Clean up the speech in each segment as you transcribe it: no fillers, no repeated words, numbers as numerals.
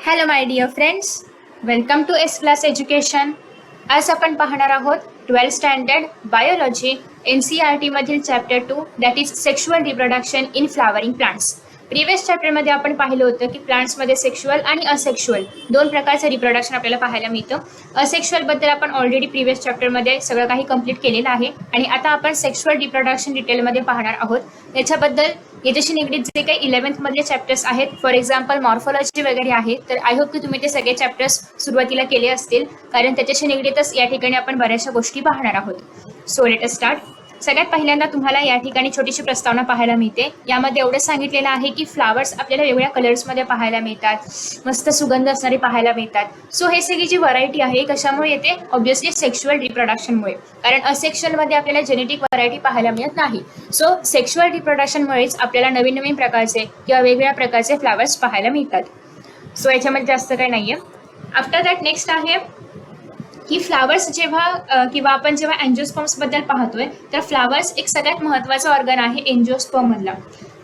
Hello my dear friends, welcome to S class education. आज आपण पाहणार आहोत 12th स्टँडर्ड बायोलॉजी NCERT मधील chapter 2 that is sexual reproduction in flowering plants. Previous चॅप्टरमध्ये आपण पाहिलं होतं की प्लांट्समध्ये सेक्शुअल आणि असेक्शुअल दोन प्रकारचं रिप्रोडक्शन आपल्याला पाहायला मिळतं. असेक्शुअलबद्दल आपण ऑलरेडी प्रिव्हियस चॅप्टरमध्ये सगळं काही कंप्लीट केलेलं आहे आणि आता आपण सेक्शुअल रिप्रोडक्शन डिटेलमध्ये पाहणार आहोत. याच्याबद्दल याच्याशी निगडीत जे काही 11th मधले चॅप्टर्स आहेत, फॉर एक्झाम्पल मॉर्फॉलॉजी वगैरे आहे, तर आय होप की तुम्ही ते सगळे चॅप्टर्स सुरुवातीला केले असतील, कारण त्याच्याशी निगडीतच या ठिकाणी आपण बऱ्याचशा गोष्टी पाहणार आहोत. So let us start. सगळ्यात पहिल्यांदा तुम्हाला या ठिकाणी छोटीशी प्रस्तावना पाहायला मिळते. यामध्ये एवढं सांगितलेलं आहे की फ्लावर्स आपल्याला वेगवेगळ्या कलर्समध्ये पाहायला मिळतात, मस्त सुगंध असणारे पाहायला मिळतात. सो हे सगळी जी व्हरायटी आहे कशामुळे येते? ऑब्व्हियसली सेक्शुअल रिप्रोडक्शनमुळे, कारण असेक्शुअलमध्ये आपल्याला जेनेटिक व्हरायटी पाहायला मिळत नाही. सो सेक्शुअल रिप्रोडक्शनमुळेच आपल्याला नवीन नवीन प्रकारचे किंवा वेगवेगळ्या प्रकारचे फ्लावर्स पाहायला मिळतात. सो याच्यामध्ये जास्त काही नाहीये. आफ्टर दॅट नेक्स्ट आहे की फ्लावर्स जेव्हा किंवा आपण जेव्हा अँजिओस्पर्म्स बद्दल पाहतोय, तर फ्लावर्स एक सगळ्यात महत्त्वाचा ऑर्गन आहे एंजिओस्पर्म मधला.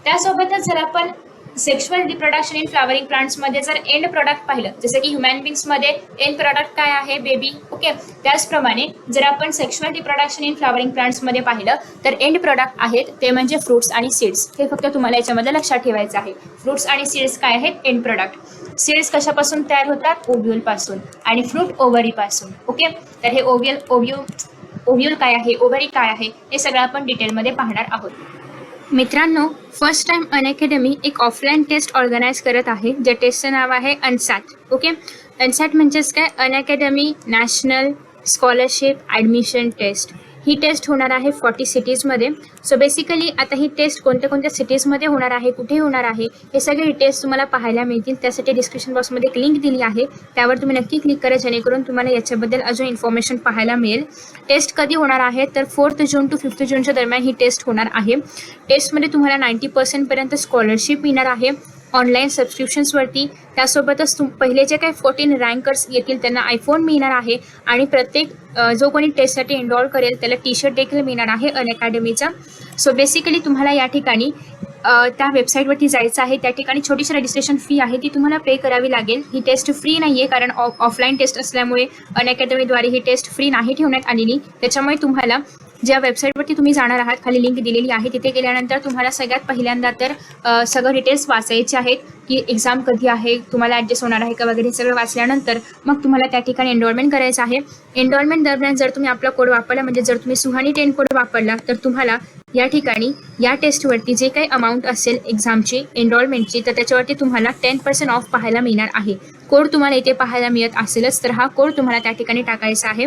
त्यासोबतच जर आपण सेक्शुअल रिप्रोडक्शन इन फ्लावरिंग प्लांट्समध्ये जर एंड प्रोडक्ट पाहिलं, जसं की ह्युमन बिंग्समध्ये एंड प्रोडक्ट काय आहे? बेबी. ओके, त्याचप्रमाणे जर आपण सेक्शुअल रिप्रोडक्शन इन फ्लावरिंग प्लांट्समध्ये पाहिलं तर एंड प्रोडक्ट आहेत ते म्हणजे फ्रुट्स आणि सीड्स. हे फक्त तुम्हाला याच्यामध्ये लक्षात ठेवायचं आहे. फ्रुट्स आणि सीड्स काय आहेत? End product. सीड्स कशापासून तयार होतात? ओव्ह्यूल पासून, आणि फ्रूट ओव्हरी पासून. ओके, तर हे ओव्ह्यूल काय आहे, ओव्हरी काय आहे, हे सगळं आपण डिटेलमध्ये पाहणार आहोत. मित्रांनो, फर्स्ट टाइम अनअकॅडमी एक ऑफलाईन टेस्ट ऑर्गनाईज करत आहे, ज्या टेस्टचं नाव आहे अनसॅट. ओके, अनसॅट म्हणजेच काय? Unacademy national scholarship admission test. ही टेस्ट होणार आहे 40 सिटीजमध्ये. सो बेसिकली आता ही टेस्ट कोणत्या कोणत्या सिटीजमध्ये होणार आहे, कुठे होणार आहे, हे सगळे डिटेल्स तुम्हाला पाहायला मिळतील. त्यासाठी डिस्क्रिप्शन बॉक्समध्ये एक लिंक दिली आहे, त्यावर तुम्ही नक्की क्लिक करा, जेणेकरून तुम्हाला याच्याबद्दल अजून इन्फॉर्मेशन पाहायला मिळेल. टेस्ट कधी होणार आहे? तर 4 जून to 5 जूनच्या दरम्यान ही टेस्ट होणार आहे. टेस्टमध्ये तुम्हाला 90% पर्यंत स्कॉलरशिप मिळणार आहे ऑनलाईन सबस्क्रिप्शन्सवरती. त्यासोबतच पहिले जे काही 14 रँकर्स येतील त्यांना आयफोन मिळणार आहे, आणि प्रत्येक जो कोणी टेस्टसाठी एनरोल करेल त्याला टी-शर्ट देखील मिळणार आहे अनअकॅडमीचा. सो बेसिकली तुम्हाला या ठिकाणी त्या वेबसाईटवरती जायचं आहे. त्या ठिकाणी छोटीशी रजिस्ट्रेशन फी आहे, ती तुम्हाला पे करावी लागेल. ही टेस्ट फ्री नाही आहे, कारण ऑफलाईन टेस्ट असल्यामुळे अनअकॅडमीद्वारे ही टेस्ट फ्री नाही ठेवण्यात आलेली. त्याच्यामुळे तुम्हाला ज्या वेबसाईटवरती तुम्ही जाणार आहात, खाली लिंक दिलेली आहे, तिथे गेल्यानंतर तुम्हाला सगळ्यात पहिल्यांदा तर सगळं डिटेल्स वाचायचे आहेत की एक्झाम कधी आहे, तुम्हाला ॲडजस्ट होणार आहे का वगैरे. सगळं वाचल्यानंतर मग तुम्हाला त्या ठिकाणी एनरोलमेंट करायचं आहे. एनरोलमेंट दरम्यान जर तुम्ही आपला कोड वापरला, म्हणजे जर तुम्ही सुहानी 10 कोड वापरला, तर तुम्हाला या ठिकाणी या टेस्टवरती जे काही अमाऊंट असेल एक्झामची एनरोलमेंटची, तर त्याच्यावरती तुम्हाला 10% ऑफ पाहायला मिळणार आहे. कोड तुम्हाला इथे पाहायला मिळत असेलच, तर हा कोड तुम्हाला त्या ठिकाणी टाकायचा आहे.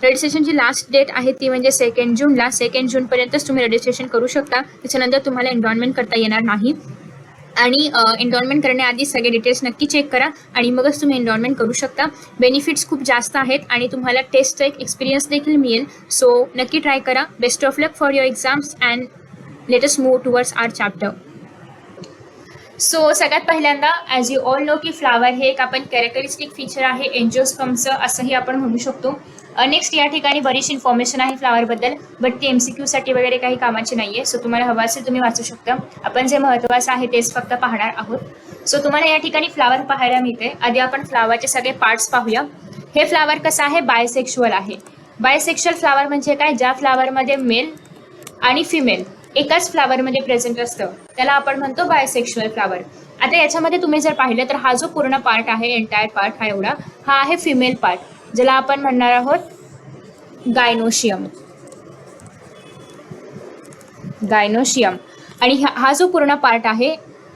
रजिस्ट्रेशनची लास्ट डेट आहे ती म्हणजे 2 जूनला. 2 जूनपर्यंतच तुम्ही रजिस्ट्रेशन करू शकता. त्याच्यानंतर तुम्हाला एनरोलमेंट करता येणार नाही, आणि एनरोलमेंट करण्याआधी सगळे डिटेल्स नक्की चेक करा आणि मगच तुम्ही एनरोलमेंट करू शकता. बेनिफिट्स खूप जास्त आहेत आणि तुम्हाला टेस्टचा एक एक्सपिरियन्स देखील मिळेल. सो नक्की ट्राय करा. Best of luck for your exams and let us move towards our chapter. So सगळ्यात पहिल्यांदा ॲज यू ऑल नो की फ्लावर हे एक आपण कॅरेक्टरिस्टिक फीचर आहे एंजिओस्पर्मचं, असंही आपण म्हणू शकतो. नेक्स्ट या ठिकाणी बरीचशी इन्फॉर्मेशन आहे फ्लावरबद्दल, बट ती MCQसाठी वगैरे काही कामाची नाही आहे. सो तुम्हाला हवं असेल तुम्ही वाचू शकता. आपण जे महत्त्वाचं आहे तेच फक्त पाहणार आहोत. सो तुम्हाला या ठिकाणी फ्लावर पाहायला मिळते. आधी आपण फ्लावरचे सगळे पार्ट्स पाहूया. हे फ्लावर कसं आहे? बायसेक्शुअल आहे. बायसेक्शुअल फ्लावर म्हणजे काय? ज्या फ्लावरमध्ये मेल आणि फिमेल एकाच फ्लावरमध्ये प्रेझेंट असतं, त्याला आपण म्हणतो बायसेक्शुअल फ्लावर. आता याच्यामध्ये तुम्ही जर पाहिलं तर हा जो पूर्ण पार्ट आहे, एंटायर पार्ट हा एवढा, हा आहे फिमेल पार्ट, ज्याला आपण म्हणणार आहोत गायनोशियम. गायनोशियम. आणि हा जो पूर्ण पार्ट आहे,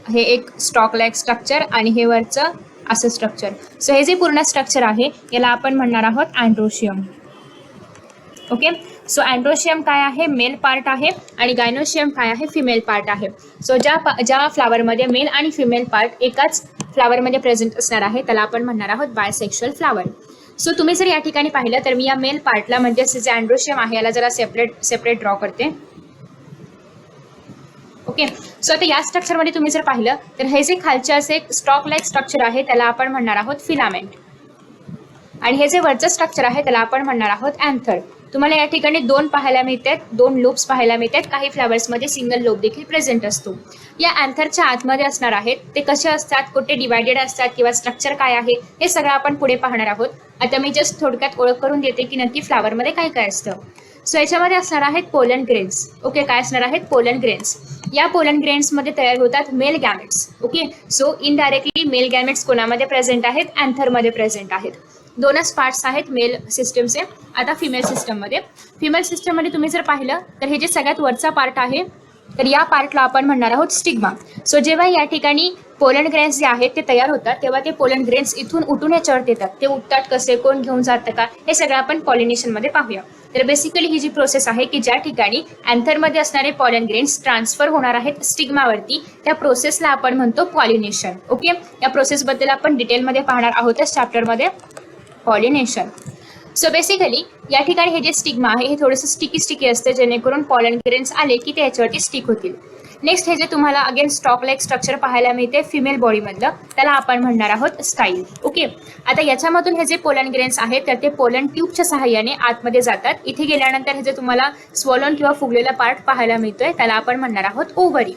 हे एक स्टॉक लाईक स्ट्रक्चर, आणि हे वरचं असं स्ट्रक्चर. सो हे जे पूर्ण स्ट्रक्चर आहे याला आपण म्हणणार आहोत अँड्रोशियम. ओके, सो अँड्रोशियम काय आहे? मेल पार्ट आहे, आणि गायनोशियम काय आहे? फिमेल पार्ट आहे. सो ज्या फ्लावरमध्ये मेल आणि फिमेल पार्ट एकाच फ्लावरमध्ये प्रेझेंट असणार आहे त्याला आपण म्हणणार आहोत बायसेक्शुअल फ्लावर. सो तुम्ही जर या ठिकाणी पाहिलं तर मी या मेल पार्टला, म्हणजे जे अँड्रोशियम आहे याला जरा सेपरेट ड्रॉ करते. ओके, सो आता या स्ट्रक्चरमध्ये तुम्ही जर पाहिलं तर हे जे खालचे असे स्टॉक लाईक स्ट्रक्चर आहे त्याला आपण म्हणणार आहोत फिलामेंट, आणि हे जे वरचं स्ट्रक्चर आहे त्याला आपण म्हणणार आहोत अँथर. तुम्हाला या ठिकाणी दोन पाहायला मिळतात, दोन लोब्स पाहायला मिळतात. काही फ्लावर्समध्ये सिंगल लोब देखील प्रेझेंट असतो. या अँथरच्या आतमध्ये असणार आहेत. ते कसे असतात, कुठे डिवायडेड असतात किंवा स्ट्रक्चर काय आहे हे सगळं आपण पुढे पाहणार आहोत. आता मी जस्ट थोडक्यात ओळख करून देते की नक्की फ्लावरमध्ये काय काय असतं. सो याच्यामध्ये असणार आहेत पोलन ग्रेन्स. ओके, काय असणार आहेत पोलन ग्रेन्स. या पोलन ग्रेन्समध्ये तयार होतात male gametes. Okay, so indirectly male gametes कोणामध्ये प्रेझेंट आहेत, अँथरमध्ये प्रेझेंट आहेत. दोनच पार्ट्स आहेत मेल सिस्टमचे. आता फिमेल सिस्टममध्ये तुम्ही जर पाहिलं तर हे जे सगळ्यात वरचा पार्ट आहे तर या पार्टला आपण म्हणणार आहोत स्टिग्मा. सो जेव्हा या ठिकाणी पोलन ग्रेन्स जे आहेत ते तयार होतात तेव्हा ते पोलन ग्रेन्स इथून उठून याच्यावर येतात. ते उठतात कसे, कोण घेऊन जातं का, हे सगळं आपण पॉलिनेशनमध्ये पाहूया. तर बेसिकली ही जी प्रोसेस आहे की ज्या ठिकाणी अँथरमध्ये असणारे पॉलन ग्रेन्स ट्रान्सफर होणार आहेत स्टिग्मावरती, त्या प्रोसेसला आपण म्हणतो पॉलिनेशन. ओके, या प्रोसेसबद्दल आपण डिटेलमध्ये पाहणार आहोतच चॅप्टरमध्ये, पॉलिनेशन. सो बेसिकली या ठिकाणी हे जे स्टिग्मा आहे हे थोडंसं स्टिकी असतं, जेणेकरून पॉलन ग्रेन्स आले की ते याच्यावरती स्टिक होतील. नेक्स्ट हे जे तुम्हाला अगेन स्टॉक लाईक स्ट्रक्चर पाहायला मिळते फिमेल बॉडीमधलं, त्याला आपण म्हणणार आहोत स्टाईल. ओके, आता याच्यामधून हे जे पोलन ग्रेन्स आहेत तर ते पोलन ट्यूबच्या सहाय्याने आतमध्ये जातात. इथे गेल्यानंतर हे जे तुम्हाला स्वॉलन किंवा फुगलेला पार्ट पाहायला मिळतोय त्याला आपण म्हणणार आहोत ओव्हरी.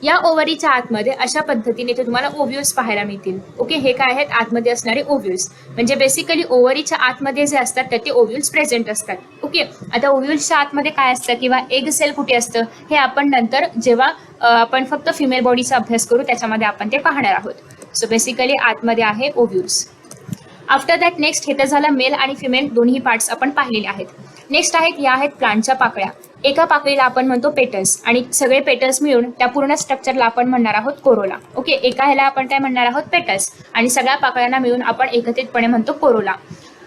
या ओव्हरीच्या आतमध्ये अशा पद्धतीने ते तुम्हाला ओव्ह्यूल्स पाहायला मिळतील. ओके, हे काय आहेत आतमध्ये असणारे ओव्ह्यूल्स. म्हणजे बेसिकली ओव्हरीच्या आतमध्ये जे असतात तर ते ओव्ह्यूल्स प्रेझेंट असतात. ओके, आता ओव्ह्यूल्सच्या आतमध्ये काय असतं किंवा एग सेल कुठे असतं हे आपण नंतर जेव्हा आपण फक्त फिमेल बॉडीचा अभ्यास करू त्याच्यामध्ये आपण ते पाहणार आहोत. सो बेसिकली आतमध्ये आहे ओव्ह्यूल्स. आफ्टर दॅट नेक्स्ट हे तर झालं मेल आणि फिमेल दोन्ही पार्ट्स आपण पाहिलेले आहेत. नेक्स्ट आहेत या आहेत प्लांटच्या पाकळ्या. एका पाकळीला आपण म्हणतो पेटल्स आणि सगळे पेटल्स मिळून त्या पूर्ण स्ट्रक्चरला आपण म्हणणार आहोत कोरोला. ओके, एका ह्याला आपण काय म्हणणार आहोत पेटल्स आणि सगळ्या पाकळ्यांना मिळून आपण एकत्रितपणे म्हणतो कोरोला.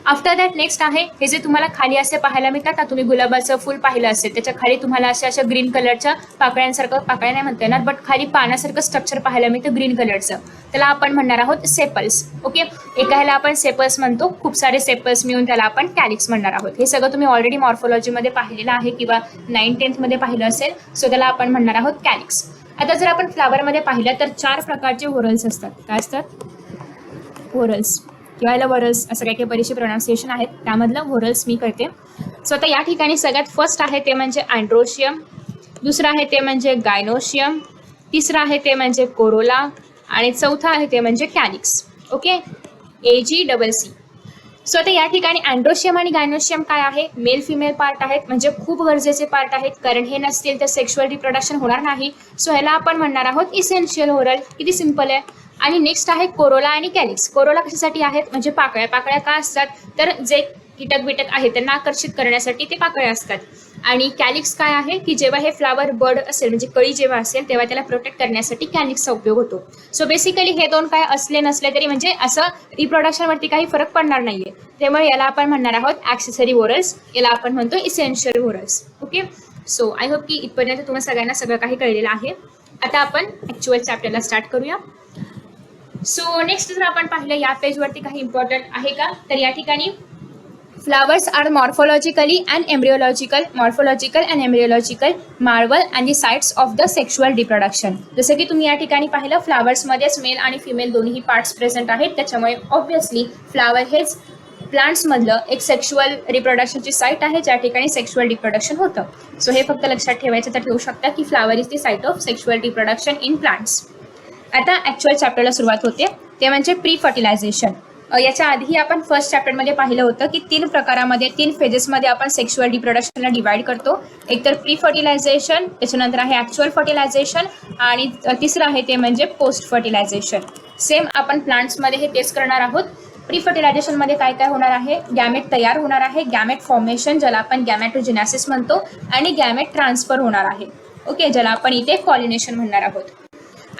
आफ्टर दॅट नेक्स्ट आहे हे जे तुम्हाला खाली असे पाहायला मिळतात ना, तुम्ही गुलाबाचं फुल पाहिलं असेल त्याच्या खाली तुम्हाला अशा ग्रीन कलरच्या पाकळ्यांसारखं, पाकळ्या नाही म्हणता येणार बट खाली पानासारखं स्ट्रक्चर पाहायला मिळतं ग्रीन कलरचं, त्याला आपण म्हणणार आहोत सेपल्स. ओके, एका ह्याला आपण सेपल्स म्हणतो, खूप सारे सेपल्स मिळून त्याला आपण कॅलिक्स म्हणणार आहोत. हे सगळं तुम्ही ऑलरेडी मॉर्फोलॉजीमध्ये पाहिलेलं आहे किंवा 9th-10th मध्ये पाहिलं असेल. सो त्याला आपण म्हणणार आहोत कॅलिक्स. आता जर आपण फ्लावरमध्ये पाहिलं तर 4 प्रकारचे व्होरल्स असतात. काय असतात, व्होरल्स किंवा याला वरल्स असं काही बरेचसे प्रोनाउन्सिएशन आहेत, त्यामधलं व्होरल्स मी करते. सो आता या ठिकाणी सगळ्यात फर्स्ट आहे ते म्हणजे अँड्रोशियम, दुसरं आहे ते म्हणजे गायनोशियम, तिसरं आहे ते म्हणजे कोरोला आणि चौथा आहे ते म्हणजे कॅलिक्स. Okay, AGCC. सो आता या ठिकाणी अँड्रोशियम आणि गायनोशियम काय आहे, मेल फिमेल पार्ट आहेत, म्हणजे खूप गरजेचे पार्ट आहेत, कारण हे नसतील तर सेक्शुअल रिप्रोडक्शन होणार नाही. सो ह्याला आपण म्हणणार आहोत इसेन्शियल व्होरल. किती सिम्पल आहे. आणि नेक्स्ट आहे कोरोला आणि कॅलिक्स. कोरोला कशासाठी आहेत, म्हणजे पाकळ्या. पाकळ्या का असतात तर जे कीटक बिटक आहेत त्यांना आकर्षित करण्यासाठी ते पाकळ्या असतात. आणि कॅलिक्स काय आहे की जेव्हा हे फ्लावर बर्ड असेल म्हणजे कळी जेव्हा असेल तेव्हा त्याला प्रोटेक्ट करण्यासाठी कॅलिक्सचा उपयोग होतो. सो बेसिकली हे दोन काय असले नसले तरी म्हणजे असं रिप्रोडक्शनवरती काही फरक पडणार नाहीये, त्यामुळे याला आपण म्हणणार आहोत ॲक्सेसरी व्होरल्स, याला आपण म्हणतो essential whorls. Okay, so I hope की इथपर्यंत तुम्हाला सगळ्यांना सगळं काही कळलेलं आहे. आता आपण ॲक्च्युअल चॅप्टरला स्टार्ट करूया. सो नेक्स्ट जर आपण पाहिलं या पेजवरती काही इम्पॉर्टंट आहे का, तर या ठिकाणी flowers are morphological and embryological marvel and the sites of the sexual reproduction. जसं की तुम्ही या ठिकाणी पाहिलं फ्लावर्समध्येच मेल आणि फिमेल दोन्ही पार्ट्स प्रेझेंट आहेत, त्याच्यामुळे ऑब्व्हियसली फ्लावर हेच प्लांट्समधलं एक सेक्शुअल रिप्रोडक्शनची साईट आहे ज्या ठिकाणी सेक्शुअल रिप्रोडक्शन होतं. सो हे फक्त लक्षात ठेवायचं तर ठेवू शकता की flower is the site of sexual reproduction in plants. आता ॲक्च्युअल चॅप्टरला सुरुवात होते, ते म्हणजे प्री फर्टिलायझेशन. याच्या आधी आपण फर्स्ट चॅप्टरमध्ये पाहिलं होतं की 3 प्रकारामध्ये 3 फेजेसमध्ये आपण सेक्शुअल रिप्रोडक्शनला डिवाइड करतो. एक तर प्री फर्टिलायझेशन, त्याच्यानंतर आहे ॲक्च्युअल फर्टिलायझेशन आणि तिसरं आहे ते म्हणजे पोस्ट फर्टिलायझेशन. सेम आपण प्लांट्समध्ये हे तेच करणार आहोत. प्री फर्टिलायझेशनमध्ये काय काय होणार आहे, गॅमेट तयार होणार आहे, गॅमेट फॉर्मेशन ज्याला आपण गॅमेटोजेनेसिस म्हणतो, आणि गॅमेट ट्रान्सफर होणार आहे. ओके, ज्याला आपण इथे पॉलिनेशन म्हणणार आहोत.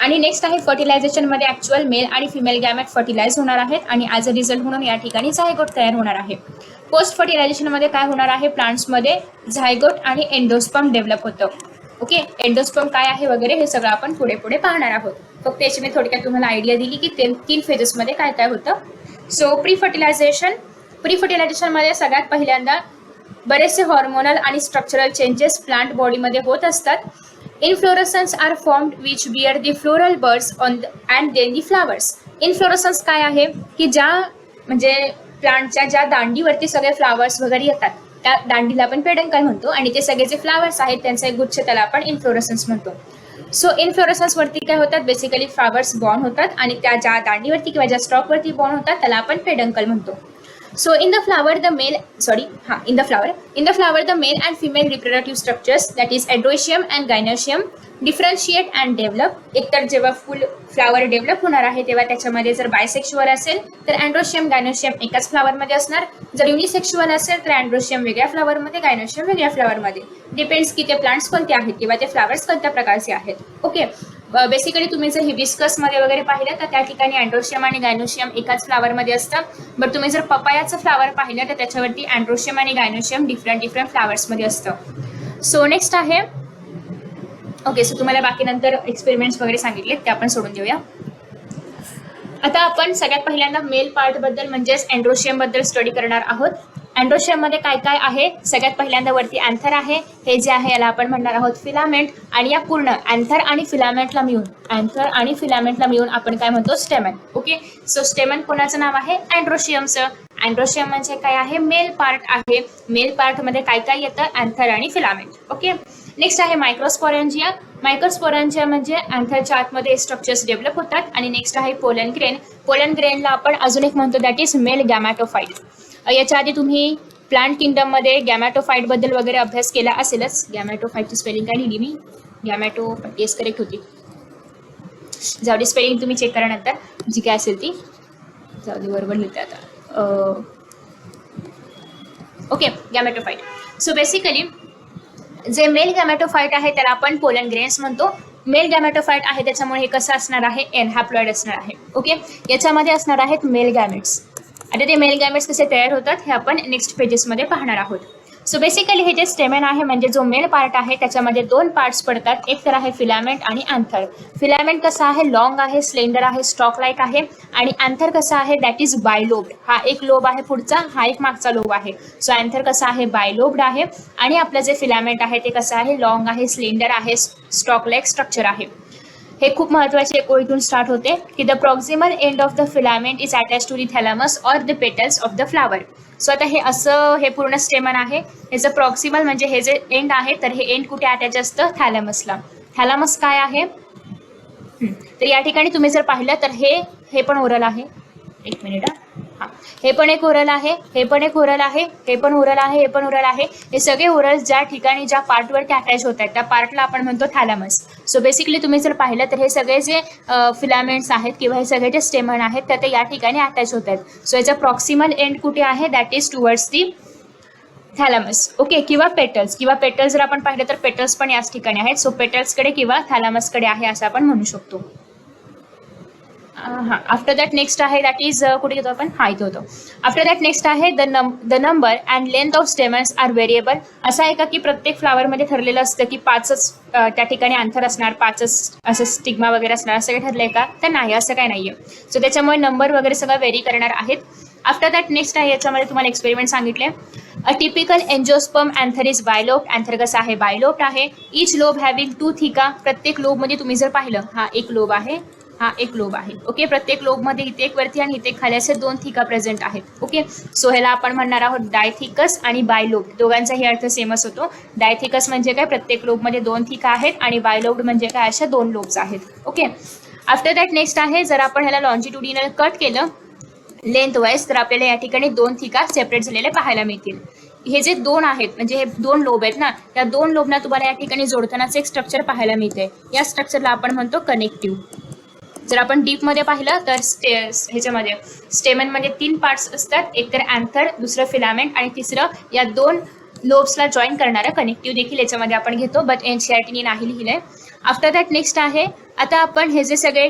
आणि नेक्स्ट आहे फर्टिलायझेशनमध्ये ॲक्च्युअल मेल आणि फिमेल गॅमेट फर्टिलाइज होणार आहेत आणि ॲज अ रिझल्ट म्हणून या ठिकाणी झायगोट तयार होणार आहे. पोस्ट फर्टिलायझेशनमध्ये काय होणार आहे, प्लांट्समध्ये झायगोट आणि एंडोस्पर्म डेव्हलप होतं. ओके, एंडोस्पर्म काय आहे वगैरे हे सगळं आपण पुढे पुढे पाहणार आहोत. फक्त याची मी थोडक्यात तुम्हाला आयडिया दिली की 3 फेजेसमध्ये काय काय होतं. सो प्री फर्टिलायझेशनमध्ये सगळ्यात पहिल्यांदा बरेचसे हॉर्मोनल आणि स्ट्रक्चरल चेंजेस प्लांट बॉडीमध्ये होत असतात. Inflorescence are formed which bear the floral buds on and then the flowers. Inflorescence काय आहे की ज्या म्हणजे प्लांटच्या ज्या दांडीवरती सगळे फ्लावर्स वगैरे येतात त्या दांडीला आपण पेडंकल म्हणतो आणि ते सगळे जे फ्लावर्स आहेत त्यांचा एक गुच्छ त्याला आपण इन्फ्लोरेसन्स म्हणतो. सो इन्फ्लोरेसन्स वरती काय होतात, बेसिकली फ्लावर्स बॉर्न होतात आणि त्या ज्या दांडीवरती किंवा ज्या स्टॉकवरती बॉर्न होतात त्याला आपण पेडंकल म्हणतो. So in the flower the male and female reproductive structures, that is androecium and gynoecium, differentiate and develop. एकतर जेव्हा फुल फ्लावर डेव्हलप होणार आहे तेव्हा त्याच्यामध्ये जर बायसेक्शुअल असेल तर अँड्रोशियम गायनोशियम एकाच फ्लावर मध्ये असणार, जर युनिसेक्शुअल असेल तर अँड्रोशियम वेगळ्या फ्लावर मध्ये, गायनोशियम वेगळ्या फ्लावर मध्ये. डिपेंड्स की ते प्लांट्स कोणते आहेत किंवा ते फ्लावर्स कोणत्या प्रकारचे आहेत. ओके, बेसिकली तुम्ही जर हिबिस्कस मध्ये वगैरे पाहिलं तर त्या ठिकाणी अँड्रोशियम आणि गायनोशियम एकाच फ्लावर मध्ये असतं. बट तुम्ही जर पपायाचं फ्लावर पाहिलं तर त्याच्यावरती अँड्रोशियम आणि गायनोशियम डिफरंट फ्लावर्स मध्ये असतं. सो नेक्स्ट आहे, ओके, सो तुम्हाला बाकी नंतर एक्सपेरिमेंट्स वगैरे सांगितले ते आपण सोडून देऊया. आता आपण सगळ्यात पहिल्यांदा मेल पार्ट बद्दल म्हणजेच अँड्रोशियम बद्दल स्टडी करणार आहोत. अँड्रोशियम मध्ये काय काय आहे, सगळ्यात पहिल्यांदा वरती अँथर आहे, हे जे आहे याला आपण म्हणणार आहोत फिलामेंट, आणि या पूर्ण अँथर आणि फिलामेंटला मिळून आपण काय म्हणतो, स्टेमन. ओके, सो स्टेमन कोणाचं नाव आहे, अँड्रोशियमचं. अँड्रोशियम म्हणजे काय आहे, मेल पार्ट आहे. मेल पार्ट मध्ये काय काय येतं, अँथर आणि फिलामेंट. ओके, नेक्स्ट आहे मायक्रोस्पोरेंजिया. मायक्रोस्पोरेंजिया म्हणजे अँथरच्या आतमध्ये स्ट्रक्चर्स डेव्हलप होतात. आणि नेक्स्ट आहे पोलन ग्रेन. पोलन ग्रेनला आपण अजून एक म्हणतो, दॅट इज मेल गॅमॅटोफाइट. याच्या आधी तुम्ही प्लांट किंगडम मध्ये गॅमॅटोफाइट बद्दल वगैरे अभ्यास केला असेलच. गॅमॅटोफाइटची स्पेलिंग काय लिहिली मी, गॅमॅटोफाइट येस करेक्ट होती. जाऊ दे, स्पेलिंग तुम्ही चेक करा नंतर जी काय असेल ती. जाऊ दे, बरोबर लिहिते आता. ओके, गॅमॅटोफाइट. सो बेसिकली जे मेल गॅमॅटोफाइट आहे त्याला आपण पोलन ग्रेन्स म्हणतो. मेल गॅमॅटोफाइट आहे त्याच्यामुळे हे कसं असणार आहे, एनहॅप्लॉइड असणार आहे. ओके, याच्यामध्ये असणार आहेत मेल गॅमेट्स. आता ते मेल गॅमेट्स कसे तयार होतात हे आपण नेक्स्ट पेजेसमध्ये पाहणार आहोत. सो बेसिकली हे जे स्टेमेन आहे म्हणजे जो मेल पार्ट आहे त्याच्यामध्ये दोन पार्ट्स पडतात. एक तर आहे फिलामेंट आणि अँथर. फिलामेंट कसा आहे, लॉंग आहे, स्लेंडर आहे, स्टॉक लाईक आहे. आणि अँथर कसा आहे, दॅट इज बायलोब्ड. हा एक लोब आहे पुढचा, हा एक मागचा लोब आहे. सो अँथर कसा आहे, बायलोब्ड आहे. आणि आपलं जे फिलामेंट आहे ते कसं आहे, लॉंग आहे, स्लेंडर आहे, स्टॉक लाईक स्ट्रक्चर आहे. हे खूप महत्त्वाचे एक ओळीतून स्टार्ट होते की the proximal end of the filament is attach to the thalamus or the petals of the flower. So आता हे पूर्ण स्टेमन आहे. ह्याचं प्रॉक्सिमल म्हणजे हे जे एंड आहे तर हे एंड कुठे अटॅच असतं, थॅलॅमसला. थॅलॅमस काय आहे, तर या ठिकाणी तुम्ही जर पाहिलं तर हे पण ओरल आहे. एक मिनिट, हां, हे पण एक ओरल आहे, हे पण एक ओरल आहे, हे पण ओरल आहे, हे पण ओरल आहे. हे सगळे ओरल ज्या ठिकाणी ज्या पार्टवरती अटॅच होत आहेत त्या पार्टला आपण म्हणतो थॅलॅमस. सो बेसिकली तुम्ही जर पाहिलं तर हे सगळे जे फिलामेंट्स आहेत किंवा हे सगळे जे स्टेमन आहेत तर ते या ठिकाणी अटॅच होत आहेत. सो याचा प्रॉक्सिमल एंड कुठे आहे, that is towards the thalamus. Okay, किंवा पेटल्स जर आपण पाहिलं तर पेटल्स पण याच ठिकाणी आहेत. सो पेटल्सकडे किंवा थॅलॅमसकडे आहे असं आपण म्हणू शकतो. हां, आफ्टर दॅट नेक्स्ट आहे, दॅट इज कुठे घेतो आपण, हा इथे होतो. आफ्टर दॅट नेक्स्ट आहे the number and length of stamens are variable. असं आहे का की प्रत्येक फ्लावरमध्ये ठरलेलं असतं की 5च त्या ठिकाणी अँथर असणार, 5च असं स्टिग्मा वगैरे असणार, असं काही ठरलंय का, तर नाही, असं काही नाहीये. सो त्याच्यामुळे नंबर वगैरे सगळं व्हेरी करणार आहेत. आफ्टर दॅट नेक्स्ट आहे, याच्यामध्ये तुम्हाला एक्सपेरिमेंट सांगितले. A typical angiosperm anther is bilobed. Anther कसं आहे, बायलोब्ड आहे. इच लोब हॅव्हिंग 2 थिका. प्रत्येक लोबमध्ये तुम्ही जर पाहिलं, हा एक लोब आहे, हा एक लोब आहे. ओके, प्रत्येक लोबमध्ये इथे एक वरती आणि इथे खाली असे 2 थिका प्रेझेंट आहेत. ओके, सो ह्याला आपण म्हणणार आहोत डायथिकस आणि बायलोब. दोघांचाही अर्थ सेमच होतो. डायथिकस म्हणजे काय, प्रत्येक लोबमध्ये 2 थिका आहेत आणि बायलोब्ड म्हणजे काय, अशा 2 लोब्स आहेत. ओके, आफ्टर दॅट नेक्स्ट आहे, जर आपण ह्याला लॉन्जिट्युडिनल कट केलं लेंथ वाईज तर आपल्याला या ठिकाणी 2 थिका सेपरेट झालेले पाहायला मिळतील. हे जे 2 आहेत म्हणजे हे 2 लोब आहेत ना, त्या 2 लोबना तुम्हाला या ठिकाणी जोडतानाच एक स्ट्रक्चर पाहायला मिळते. या स्ट्रक्चरला आपण म्हणतो कनेक्टिव्ह. जर आपण डीपमध्ये पाहिलं तर ह्याच्यामध्ये स्टेमनमध्ये 3 पार्ट्स असतात. एक तर अँथर, दुसरं फिलामेंट आणि तिसरं या 2 लोब्सला जॉईन करणारं कनेक्टिव्ह देखील याच्यामध्ये आपण घेतो. बट NCERT नाही लिहिलंय. आफ्टर दॅट नेक्स्ट आहे, आता आपण हे जे सगळे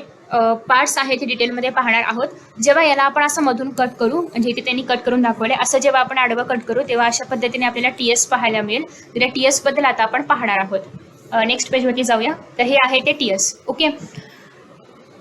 पार्ट्स आहेत हे डिटेलमध्ये पाहणार आहोत. जेव्हा याला आपण असं मधून कट करू, म्हणजे इथे त्यांनी कट करून दाखवले, असं जेव्हा आपण आडवं कट करू तेव्हा अशा पद्धतीने आपल्याला TS पाहायला मिळेल. तर या TS बद्दल आता आपण पाहणार आहोत. नेक्स्ट पेजवरती जाऊया. तर हे आहे ते TS. Okay,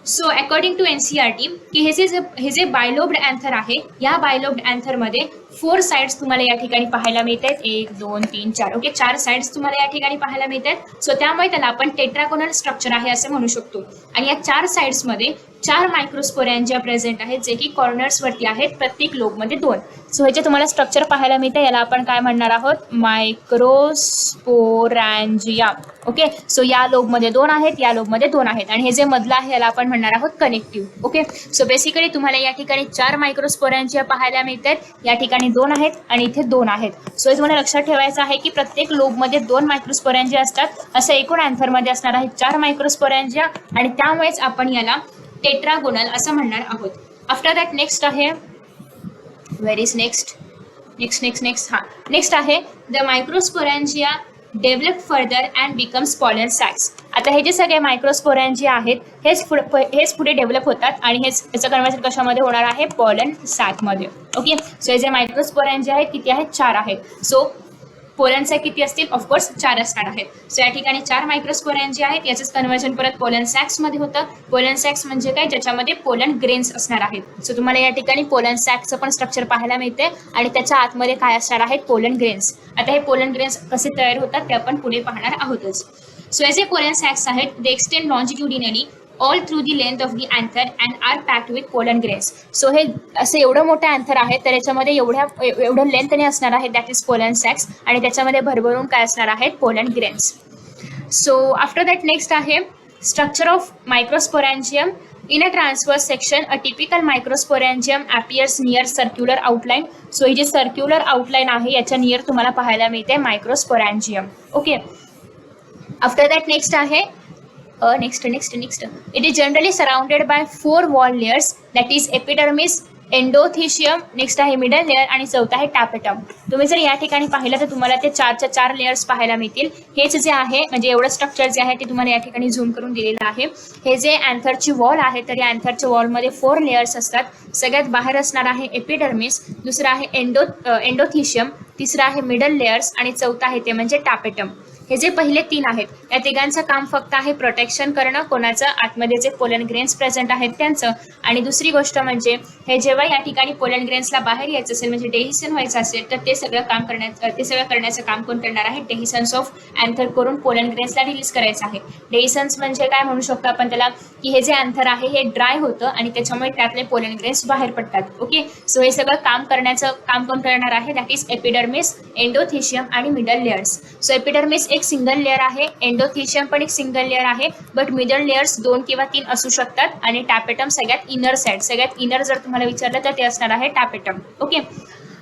so according to NCERT की हे जे बायलोब्ड अँथर आहे, या बायलोब्ड अँथरमध्ये 4 साइड्स तुम्हाला या ठिकाणी पाहायला मिळत आहेत. 1 2 3 4 ओके 4 साइड्स तुम्हाला या ठिकाणी पाहायला मिळत आहेत. सो त्यामुळे त्याला आपण टेट्रागोनल स्ट्रक्चर आहे असं म्हणू शकतो. आणि या 4 साइड्स मध्ये 4 मायक्रोस्पोरॅन्जिया प्रेझेंट आहेत जे की कॉर्नर्स वरती आहेत, प्रत्येक लोबमध्ये 2. सो ह्याचे तुम्हाला स्ट्रक्चर पाहायला मिळतं. याला आपण काय म्हणणार आहोत, मायक्रोस्पोरॅन्जिया. ओके सो या लोबमध्ये 2 आहेत, या लोबमध्ये 2 आहेत आणि हे जे मधलं आहे याला आपण म्हणणार आहोत कनेक्टिव्ह. ओके सो बेसिकली तुम्हाला या ठिकाणी 4 मायक्रोस्पोरॅन्जिया पाहायला मिळतात. या ठिकाणी 2 आहेत आणि इथे 2 आहेत. सो हे तुम्हाला लक्षात ठेवायचं आहे की प्रत्येक लोबमध्ये 2 मायक्रोस्पोरॅन्जिया असतात. असं एकूण अँथरमध्ये असणार आहे 4 मायक्रोस्पोरॅन्जिया आणि त्यामुळेच आपण याला टेट्रागोनल असं म्हणणार आहोत. आफ्टर दॅट नेक्स्ट आहे, व्हेर इज नेक्स्ट आहे the microsporangia develop further and becomes pollen sacs. आता हे जे सगळे मायक्रोस्पोरॅन्जिया आहेत हेच पुढे डेव्हलप होतात आणि याचं कन्व्हर्जन कशामध्ये होणार आहे, पॉलन सॅकमध्ये. ओके सो हे जे मायक्रोस्पोरॅन्जिया आहेत किती आहेत, 4 आहेत. सो पोलन सॅक किती असतील, ऑफकोर्स 4 असणार आहेत. सो या ठिकाणी 4 मायक्रोस्पोरॅन्जिया आहेत, याचंच कन्व्हर्जन परत पोलन सॅक्समध्ये होतं. पोलन सॅक्स म्हणजे काय, ज्याच्यामध्ये पोलन ग्रेन्स असणार आहेत. सो तुम्हाला या ठिकाणी पोलन सॅकचं पण स्ट्रक्चर पाहायला मिळते आणि त्याच्या आतमध्ये काय असणार आहेत, पोलन ग्रेन्स. आता हे पोलन ग्रेन्स कसे तयार होतात ते आपण पुढे पाहणार आहोतच. सो हे जे पोलन सॅक्स आहेत they extend longitudinally all through the length of the anther and are packed with pollen grains. So हे असं एवढं मोठं अँथर आहे तर याच्यामध्ये एवढं लेंथने असणार आहे, दॅट इज पोलन सॅक्स आणि त्याच्यामध्ये भरभरून काय असणार आहेत, pollen grains. So after that next आहे structure of microsporangium. In a transverse section, a typical microsporangium appears near circular outline. So he G circular outline आहे याच्या नियर तुम्हाला पाहायला मिळते मायक्रोस्पोरॅन्जियम. ओके आफ्टर दॅट नेक्स्ट आहे next. It is generally surrounded by 4 wall layers, that is epidermis, endothecium, next आहे middle layer आणि चौथा आहे tapetum. तुम्ही जर या ठिकाणी पाहिलं तर तुम्हाला ते 4 लेयर्स पाहायला मिळतील. हेच जे आहे म्हणजे एवढं स्ट्रक्चर जे आहे ते तुम्हाला या ठिकाणी झूम करून दिलेलं आहे. हे जे अँथरची वॉल आहे तर या अँथरच्या वॉलमध्ये 4 लेयर्स असतात. सगळ्यात बाहेर असणार आहे एपिडर्मिस, दुसरं आहे एंडोथिशियम, तिसरं आहे मिडल लेयर्स आणि चौथा आहे ते म्हणजे टॅपेटम. हे जे पहिले 3 आहेत या तिघांचं काम फक्त आहे प्रोटेक्शन करणं कोणाचं, आतमध्ये जे पोलन ग्रेन्स प्रेझेंट आहेत त्यांचं. आणि दुसरी गोष्ट म्हणजे हे जेव्हा या ठिकाणी पोलन ग्रेन्सला बाहेर यायचं असेल म्हणजे डेहिसन व्हायचं असेल तर ते सगळं करण्याचं काम कोण करणार आहे, डेहिसन्स ऑफ अँथर करून पोलन ग्रेन्सला रिलीज करायचं आहे. डेहिसन्स म्हणजे काय म्हणू शकतो आपण त्याला, की हे जे अँथर आहे हे ड्राय होतं आणि त्याच्यामुळे त्यातले पोलन ग्रेन्स बाहेर पडतात. ओके सो हे सगळं काम कोण करणार आहे, दॅट इज एपिडर्मिस, एंडोथिशियम आणि मिडल लेयर्स. सो एपिडर्मिस एक सिंगल लेयर आहे, एंडोथिशियम पण एक सिंगल लेयर आहे, बट मिडल लेयर्स 2 किंवा 3 असू शकतात आणि टॅपेटम सगळ्यात इनर साइड, सगळ्यात इनर जर तुम्हाला विचारलं तर ते असणार आहे टॅपेटम. ओके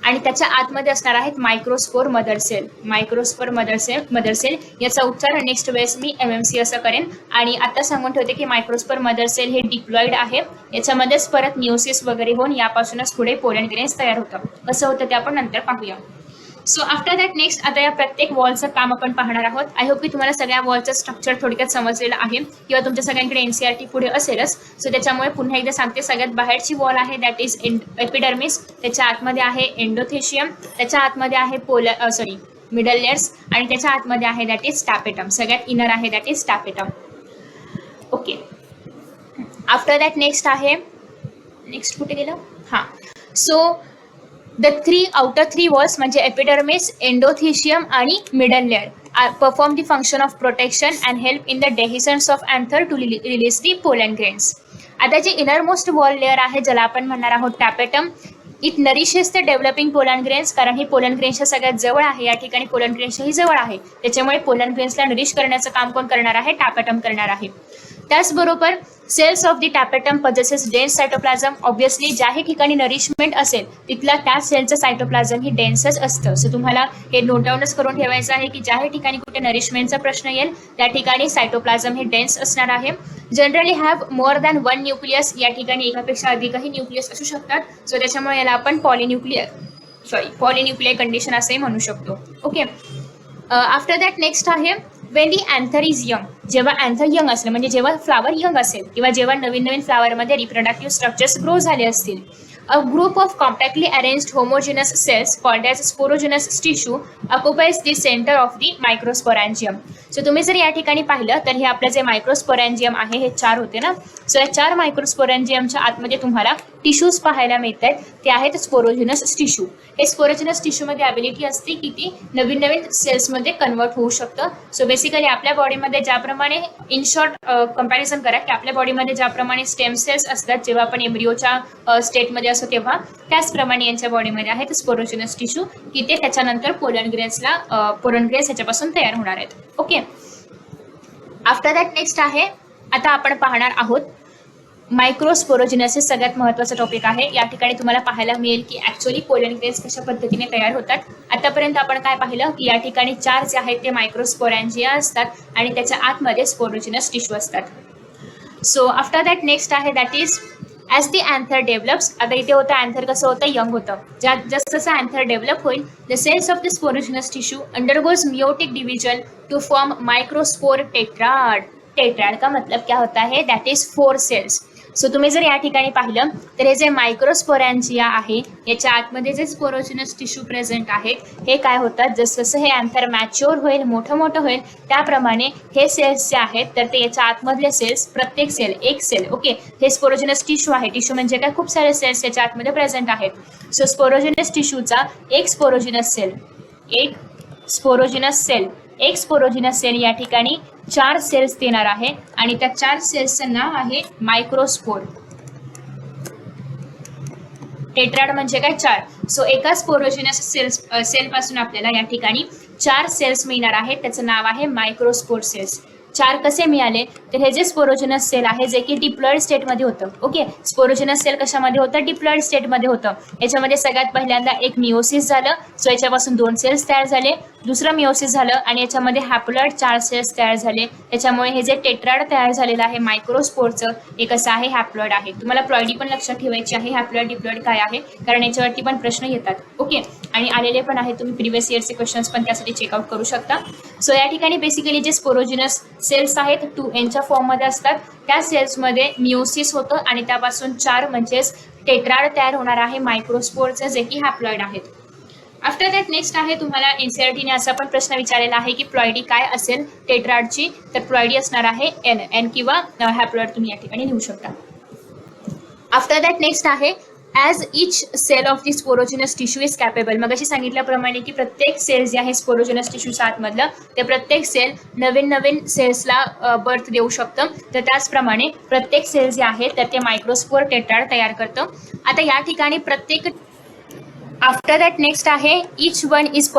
आणि त्याच्या आतमध्ये असणार आहेत microspore mother cell. Microspore mother cell याचा उच्चार नेक्स्ट वेळेस मी MMC असं करेन. आणि आता सांगून ठेवते की मायक्रोस्पोर मदर सेल हे डिप्लॉइड आहे, याच्यामध्येच परत न्यूसिस वगैरे होऊन यापासूनच पुढे पोलन ग्रेन्स तयार होतं. कसं होतं ते आपण नंतर पाहूया. सो आफ्टर दॅट नेक्स्ट आता या प्रत्येक वॉलचं काम आपण पाहणार आहोत. आय होप की तुम्हाला सगळ्या वॉलचं स्ट्रक्चर थोडक्यात समजलेलं आहे किंवा तुमच्या सगळ्यांकडे NCERT पुढे असेलच. सो त्याच्यामुळे पुन्हा एकदा सांगते, सगळ्यात बाहेरची वॉल आहे दॅट इज एपिडर्मिस, त्याच्या आतमध्ये आहे एंडोथेशियम, त्याच्या आतमध्ये आहे मिडल लेयर्स आणि त्याच्या आतमध्ये आहे दॅट इज टॅपेटम, सगळ्यात इनर आहे that is tapetum. Okay after that next आहे, नेक्स्ट कुठे गेलं, हां. सो the outer 3 walls म्हणजे एपिडर्मिस, एंडोथिशियम आणि middle layer perform the function of protection and help in the dehiscence of anther to release the pollen grains. आता जी innermost wall layer आहे ज्याला आपण म्हणणार आहोत tapetum, it nourishes the developing pollen grains, कारण ही pollen ग्रेन्सच्या सगळ्यात जवळ आहे, या ठिकाणी पोलन ग्रेन्सही जवळ आहे, त्याच्यामुळे पोलन ग्रेन्सला नरिश करण्याचं काम कोण करणार आहे, टॅपेटम करणार आहे. त्याचबरोबर cells of the tapetum possesses dense cytoplasm. Obviously ज्याही ठिकाणी नरिशमेंट असेल तिथला त्या सेलचं सायटोप्लाझम ही डेन्सच असतं. सो तुम्हाला हे नोट डाऊनच करून ठेवायचं आहे की ज्याही ठिकाणी कुठे नरिशमेंटचा प्रश्न येईल त्या ठिकाणी सायटोप्लाझम हे डेन्स असणार आहे. Generally have more than 1 nucleus, या ठिकाणी एकापेक्षा अधिकही न्यूक्लियस असू शकतात. सो त्याच्यामुळे याला आपण पॉलिन्यूक्लियर कंडिशन असंही म्हणू शकतो. ओके आफ्टर दॅट नेक्स्ट आहे when the anther is young. जेव्हा अँथर यंग असलं म्हणजे जेव्हा फ्लावर यंग असेल किंवा जेव्हा नवीन फ्लावरमध्ये रिप्रोडक्टिव्ह स्ट्रक्चर्स ग्रो झाले असतील, a group of compactly arranged homogeneous cells called as sporogenous tissue occupies the center of the microsporangium. So तुम्ही जर या ठिकाणी पाहिलं तर हे आपलं जे मायक्रोस्पोरॅन्जियम आहे हे 4 होते ना. सो या 4 मायक्रोस्पोरॅन्जियमच्या आतमध्ये तुम्हाला टिश्यूज पाहायला मिळतात ते आहेत स्पोरोजिनस टिश्यू. हे स्पोरोजिनस टिश्यूमध्ये ॲबिलिटी असते की ती नवीन नवीन सेल्समध्ये कन्वर्ट होऊ शकतं. सो बेसिकली आपल्या बॉडीमध्ये ज्याप्रमाणे इन शॉर्ट कंपॅरिझन करा की आपल्या बॉडीमध्ये ज्याप्रमाणे स्टेम सेल्स असतात जेव्हा आपण एम्ब्रियोच्या स्टेटमध्ये असतो तेव्हा, त्याचप्रमाणे यांच्या बॉडीमध्ये आहेत स्पोरोजिनस टिश्यू की ते त्याच्यानंतर पोलन ग्रेन्स ह्याच्यापासून तयार होणार आहेत. ओके, आफ्टर दॅट नेक्स्ट आहे, आता आपण पाहणार आहोत मायक्रोस्पोरोजिनस. हे सगळ्यात महत्त्वाचा टॉपिक आहे. या ठिकाणी तुम्हाला पाहायला मिळेल की ॲक्च्युअली पोलन ग्रेन्स कशा पद्धतीने तयार होतात. आतापर्यंत आपण काय पाहिलं की या ठिकाणी 4 जे आहेत ते मायक्रोस्पोरॅन्जिया असतात आणि त्याच्या आतमध्ये स्पोरोजिनस टिश्यू असतात. सो आफ्टर दॅट नेक्स्ट आहे that is as the anther develops. आता इथे होतं अँथर कसं होतं, यंग होतं. जसं जसं अँथर डेव्हलप होईल the cells of the sporogenous tissue undergoes meiotic division to form microspore tetrad. Tetrad का मतलब क्या होता है, दैट इज 4 सेल्स. सो तुम्ही जर या ठिकाणी पाहिलं तर हे जे मायक्रोस्पोरॅन्जिया आहे याच्या आतमध्ये जे स्पोरोजिनस टिश्यू प्रेझेंट आहेत हे काय होतात, जसं हे अँथर मॅच्युअर होईल, मोठं मोठं होईल, त्याप्रमाणे हे सेल्स जे आहेत तर ते याच्या आतमधले सेल्स, प्रत्येक सेल एक सेल, ओके, हे स्पोरोजिनस टिश्यू आहे. टिश्यू म्हणजे काय, खूप सारे सेल्स याच्या आतमध्ये प्रेझेंट आहेत. सो स्पोरोजिनस टिश्यूचा एक स्पोरोजिनस सेल या ठिकाणी 4 सेल्स देणार आहे आणि त्या 4 सेल्सचं नाव आहे मायक्रोस्पोर. टेट्राड म्हणजे काय, 4. सो एका स्पोरोजिनस सेल पासून आपल्याला या ठिकाणी 4 सेल्स मिळणार आहेत. त्याचं नाव आहे मायक्रोस्पोर सेल्स. 4 कसे मिळाले, तर हे जे स्पोरोजिनस सेल आहे जे की डिप्लॉइड स्टेटमध्ये होतं. ओके, स्पोरोजिनस सेल कशामध्ये होतं, डिप्लॉइड स्टेटमध्ये होतं. याच्यामध्ये सगळ्यात पहिल्यांदा एक मिओसिस झालं. सो याच्यापासून 2 सेल्स तयार झाले. दुसरं मिओसिस झालं आणि याच्यामध्ये हॅप्लॉइड 4 सेल्स तयार झाले. त्याच्यामुळे हे जे टेट्राड तयार झालेलं आहे मायक्रोस्पोरचं, हे कसं आहे, हॅप्लॉइड आहे. तुम्हाला प्लॉइडी पण लक्षात ठेवायची आहे, हॅप्लॉइड डिप्लॉइड काय आहे, कारण याच्यावरती पण प्रश्न येतात. ओके, आणि आलेले पण आहे, तुम्ही प्रिव्हियस इयरचे क्वेश्चन्स पण त्यासाठी चेकआउट करू शकता. सो या ठिकाणी बेसिकली जे स्पोरोजिनस सेल्स आहेत 2Nच्या फॉर्ममध्ये असतात. त्या सेल्समध्ये मिओसिस होतं आणि त्यापासून 4 म्हणजेच टेट्राड तयार होणार आहे मायक्रोस्पोरचं, जे की हॅप्लॉइड आहेत. आफ्टर दॅट नेक्स्ट आहे, तुम्हाला एनसीईआरटीने असा पण प्रश्न विचारलेला आहे की प्लॉइडी काय असेल टेट्राडची, तर प्लॉइडी असणार आहे एन किंवा हॅप्लॉइड तुम्ही या ठिकाणी लिहू शकता. आफ्टर दॅट नेक्स्ट आहे as each sale of the sporogenous tissue is capable. मग अशी सांगितल्याप्रमाणे की प्रत्येक सेल जे आहे स्पोरोजिनस टिश्यूच्या आतमधलं ते प्रत्येक सेल नवीन नवीन सेल्सला बर्थ देऊ शकतं. तर त्याचप्रमाणे प्रत्येक सेल जे आहे तर ते मायक्रोस्पोर टेट्राड तयार करतं. आता या ठिकाणी प्रत्येक आफ्टर दॅट नेक्स्ट आहे each one is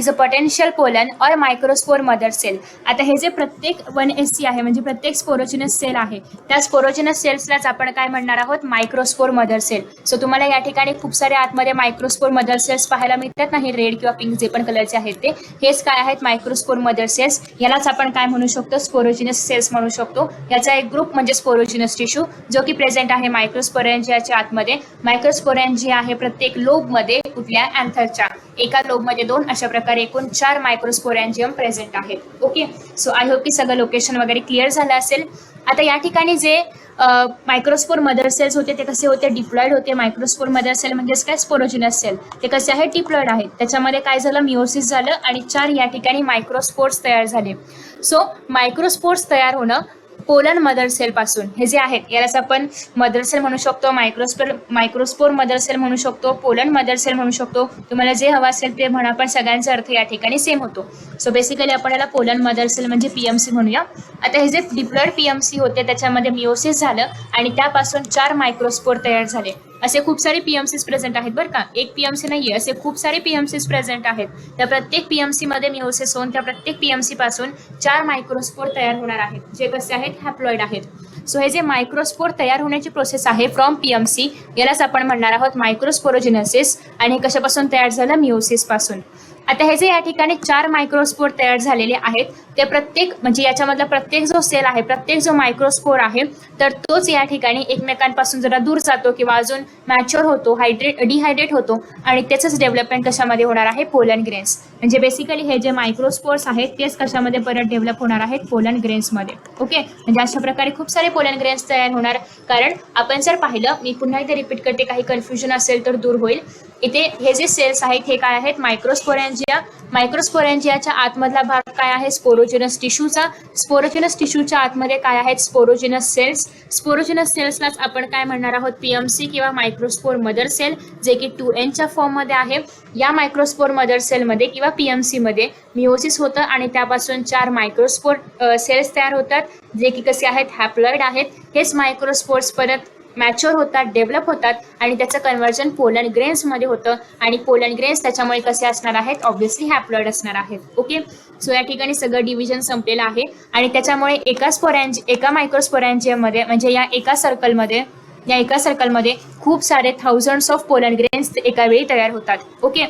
a potential pollen और मायक्रोस्पोर मदर सेल. आता हे जे प्रत्येक 1SC आहे म्हणजे प्रत्येक स्पोरोजिनस सेल आहे त्या स्पोरोजिनस सेल्सलाच आपण काय म्हणणार आहोत, मायक्रोस्पोर मदर सेल. सो तुम्हाला या ठिकाणी खूप सारे आतमध्ये मायक्रोस्पोर मदर सेल्स पाहायला मिळतात ना, हे रेड किंवा पिंक जे पण कलरचे आहेत ते, हेच काय आहेत मायक्रोस्पोर मदर सेल्स. यालाच आपण काय म्हणू शकतो, स्पोरोजिनस सेल्स म्हणू शकतो. याचा एक ग्रुप म्हणजे स्पोरोजिनस टिश्यू जो की प्रेझेंट आहे मायक्रोस्पोरॅन्जियाच्या आतमध्ये. मायक्रोस्पोरॅन्जिया आहे प्रत्येक लोब मध्ये कुठल्या अँथरच्या एका लोबमध्ये 2, अशा प्रकारे एकूण 4 मायक्रोस्पोरॅन्जियम प्रेझेंट आहेत. ओके, सो आय होप की सगळं लोकेशन वगैरे क्लिअर झालं असेल. आता या ठिकाणी जे मायक्रोस्पोर मदर सेल्स होते ते कसे होते, डिप्लॉइड होते. मायक्रोस्पोर मदर सेल म्हणजेच काय, स्पोरोजिनस सेल, ते कसे आहेत, डिप्लॉइड आहेत. त्याच्यामध्ये काय झालं, मिओसिस झालं आणि 4 या ठिकाणी मायक्रोस्पोर्स तयार झाले. सो मायक्रोस्पोर्स तयार होणं पोलन मदर सेल पासून, हे जे आहेत यालाच आपण मदर सेल म्हणू शकतो, मायक्रोस्पोर मदर सेल म्हणू शकतो, पोलन मदर सेल म्हणू शकतो. तुम्हाला जे हवं असेल ते म्हणा, पण सगळ्यांचा अर्थ या ठिकाणी सेम होतो. सो बेसिकली आपण याला पोलन मदर सेल म्हणजे PMC म्हणूया. आता हे जे डिप्लॉइड PMC होते त्याच्यामध्ये मिओसिस झालं आणि त्यापासून 4 मायक्रोस्पोर तयार झाले. असे खूप सारे PMCs प्रेझेंट आहेत बरं का, एक PMC नाहीये, असे खूप सारे PMCs प्रेझेंट आहेत. त्या प्रत्येक PMC मध्ये मिओसिस होऊन त्या प्रत्येक PMC पासून 4 मायक्रोस्पोर तयार होणार आहेत, जे कसे आहेत, हॅप्लॉइड आहेत. सो हे जे मायक्रोस्पोर तयार होण्याची प्रोसेस आहे फ्रॉम PMC, यालाच आपण म्हणणार आहोत मायक्रोस्पोरोजिनेसिस. आणि हे कशापासून तयार झालं, मिओसिस पासून. आता हे जे या ठिकाणी 4 मायक्रोस्पोर तयार झालेले आहेत ते प्रत्येक म्हणजे याच्यामधला प्रत्येक जो सेल आहे, प्रत्येक जो मायक्रोस्पोर आहे तर तोच या ठिकाणी एकमेकांपासून जरा दूर जातो किंवा अजून मॅच्युअर होतो, डिहायड्रेट होतो आणि त्याचंच डेव्हलपमेंट कशामध्ये होणार आहे, पोलन ग्रेन्स. म्हणजे बेसिकली हे जे मायक्रोस्पोर्स आहेत तेच कशामध्ये परत डेव्हलप होणार आहेत, पोलन ग्रेन्समध्ये. ओके, म्हणजे अशा प्रकारे खूप सारे पोलन ग्रेन्स तयार होणार. कारण आपण जर पाहिलं, मी पुन्हा इथे रिपीट करते, काही कन्फ्युजन असेल तर दूर होईल. इथे हे जे सेल्स आहेत हे काय आहेत, मायक्रोस्पोरेंजिया. मायक्रोस्पोरेंजियाच्या आतमधला भाग काय आहे, स्पोरोजिनस टिश्यूचा. स्पोरोजिनस टिश्यूच्या आतमध्ये काय आहेत, स्पोरोजिनस सेल्स. स्पोरोजिनस सेल्सलाच आपण काय म्हणणार आहोत, पीएमसी किंवा मायक्रोस्पोर मदर सेल, जे की 2Nच्या फॉर्ममध्ये आहे. या मायक्रोस्पोर मदर सेलमध्ये किंवा पीएमसी मध्ये मिओसिस होतं आणि त्यापासून 4 मायक्रोस्पोर सेल्स तयार होतात, जे की कसे आहेत, हॅप्लॉइड आहेत. हेच मायक्रोस्पोर्स परत मॅच्युअर होतात, डेव्हलप होतात आणि त्याचं कन्व्हर्जन पोलन ग्रेन्समध्ये होतं आणि पोलन ग्रेन्स त्याच्यामुळे कसे असणार आहेत, ऑब्व्हियसली हॅप्लॉइड असणार आहेत. ओके, सो या ठिकाणी सगळं डिव्हिजन संपलेलं आहे आणि त्याच्यामुळे एका मायक्रोस्पोरॅन्जियममध्ये म्हणजे या एका सर्कलमध्ये खूप सारे थाउजंड्स ऑफ पोलन ग्रेन्स एका वेळी तयार होतात. ओके,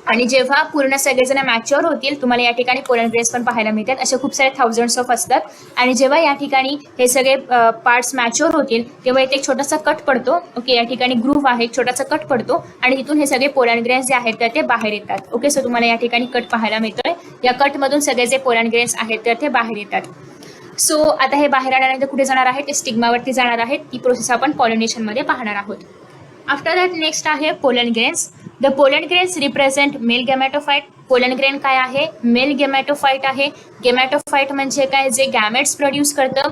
आणि जेव्हा पूर्ण सगळेजण मॅच्युअर होतील, तुम्हाला या ठिकाणी पोलन ग्रेन्स पण पाहायला मिळतात. असे खूप सारे थाउजंड्स ऑफ असतात आणि जेव्हा या ठिकाणी हे सगळे पार्ट्स मॅच्युअर होतील तेव्हा इथे एक छोटासा कट पडतो. ओके, या ठिकाणी ग्रूव्ह आहे, एक छोटासा कट पडतो आणि तिथून हे सगळे पोलन ग्रेन्स जे आहेत तर ते बाहेर येतात. ओके, सो तुम्हाला या ठिकाणी कट पाहायला मिळतोय. या कटमधून सगळे जे पोलन ग्रेन्स आहेत तर ते बाहेर येतात. सो आता हे बाहेर आल्यानंतर कुठे जाणार आहे, ते स्टिग्मावरती जाणार आहेत. ती प्रोसेस आपण पॉलिनेशनमध्ये पाहणार आहोत. आफ्टर दॅट नेक्स्ट आहे pollen grains. The pollen grains represent male gametophyte. Pollen grain काय आहे, मेल गॅमेटोफाइट आहे. गॅमेटोफाइट म्हणजे काय, जे गॅमेट्स प्रोड्यूस करतं.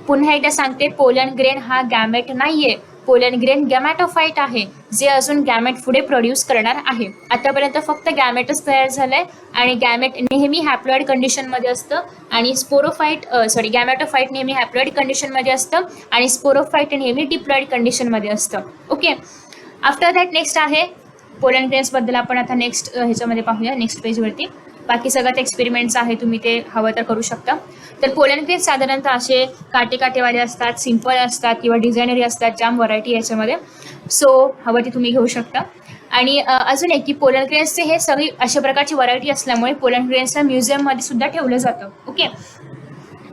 पुन्हा एकदा सांगते, पोलन ग्रेन हा गॅमेट नाहीये, पोलन ग्रेन गॅमेटोफाइट आहे, जे अजून गॅमेट पुढे प्रोड्यूस करणार आहे. आतापर्यंत फक्त गॅमेटच तयार झालंय आणि गॅमेट नेहमी हॅप्लॉइड कंडिशनमध्ये असतं आणि गॅमेटोफाइट नेहमी हॅप्लॉइड कंडिशनमध्ये असतं आणि स्पोरोफाइट नेहमी डिप्लॉइड कंडिशनमध्ये असतं. ओके, आफ्टर दॅट नेक्स्ट आहे पोलन ग्रेन्स बद्दल आपण आता नेक्स्ट ह्याच्यामध्ये पाहूया, नेक्स्ट पेजवरती. बाकी सगळ्यात एक्सपेरिमेंट्स आहे, तुम्ही ते हवं तर करू शकता. तर पोलन ग्रेन्स साधारणतः असे काटेवाले असतात, सिंपल असतात किंवा डिझायनरी असतात, जाम व्हरायटी याच्यामध्ये. सो हवं ते तुम्ही घेऊ शकता. आणि अजून एक की पोलन ग्रेन्सचे हे सगळी अशा प्रकारची व्हरायटी असल्यामुळे पोलन ग्रेन्सला म्युझियममध्ये सुद्धा ठेवलं जातं. ओके,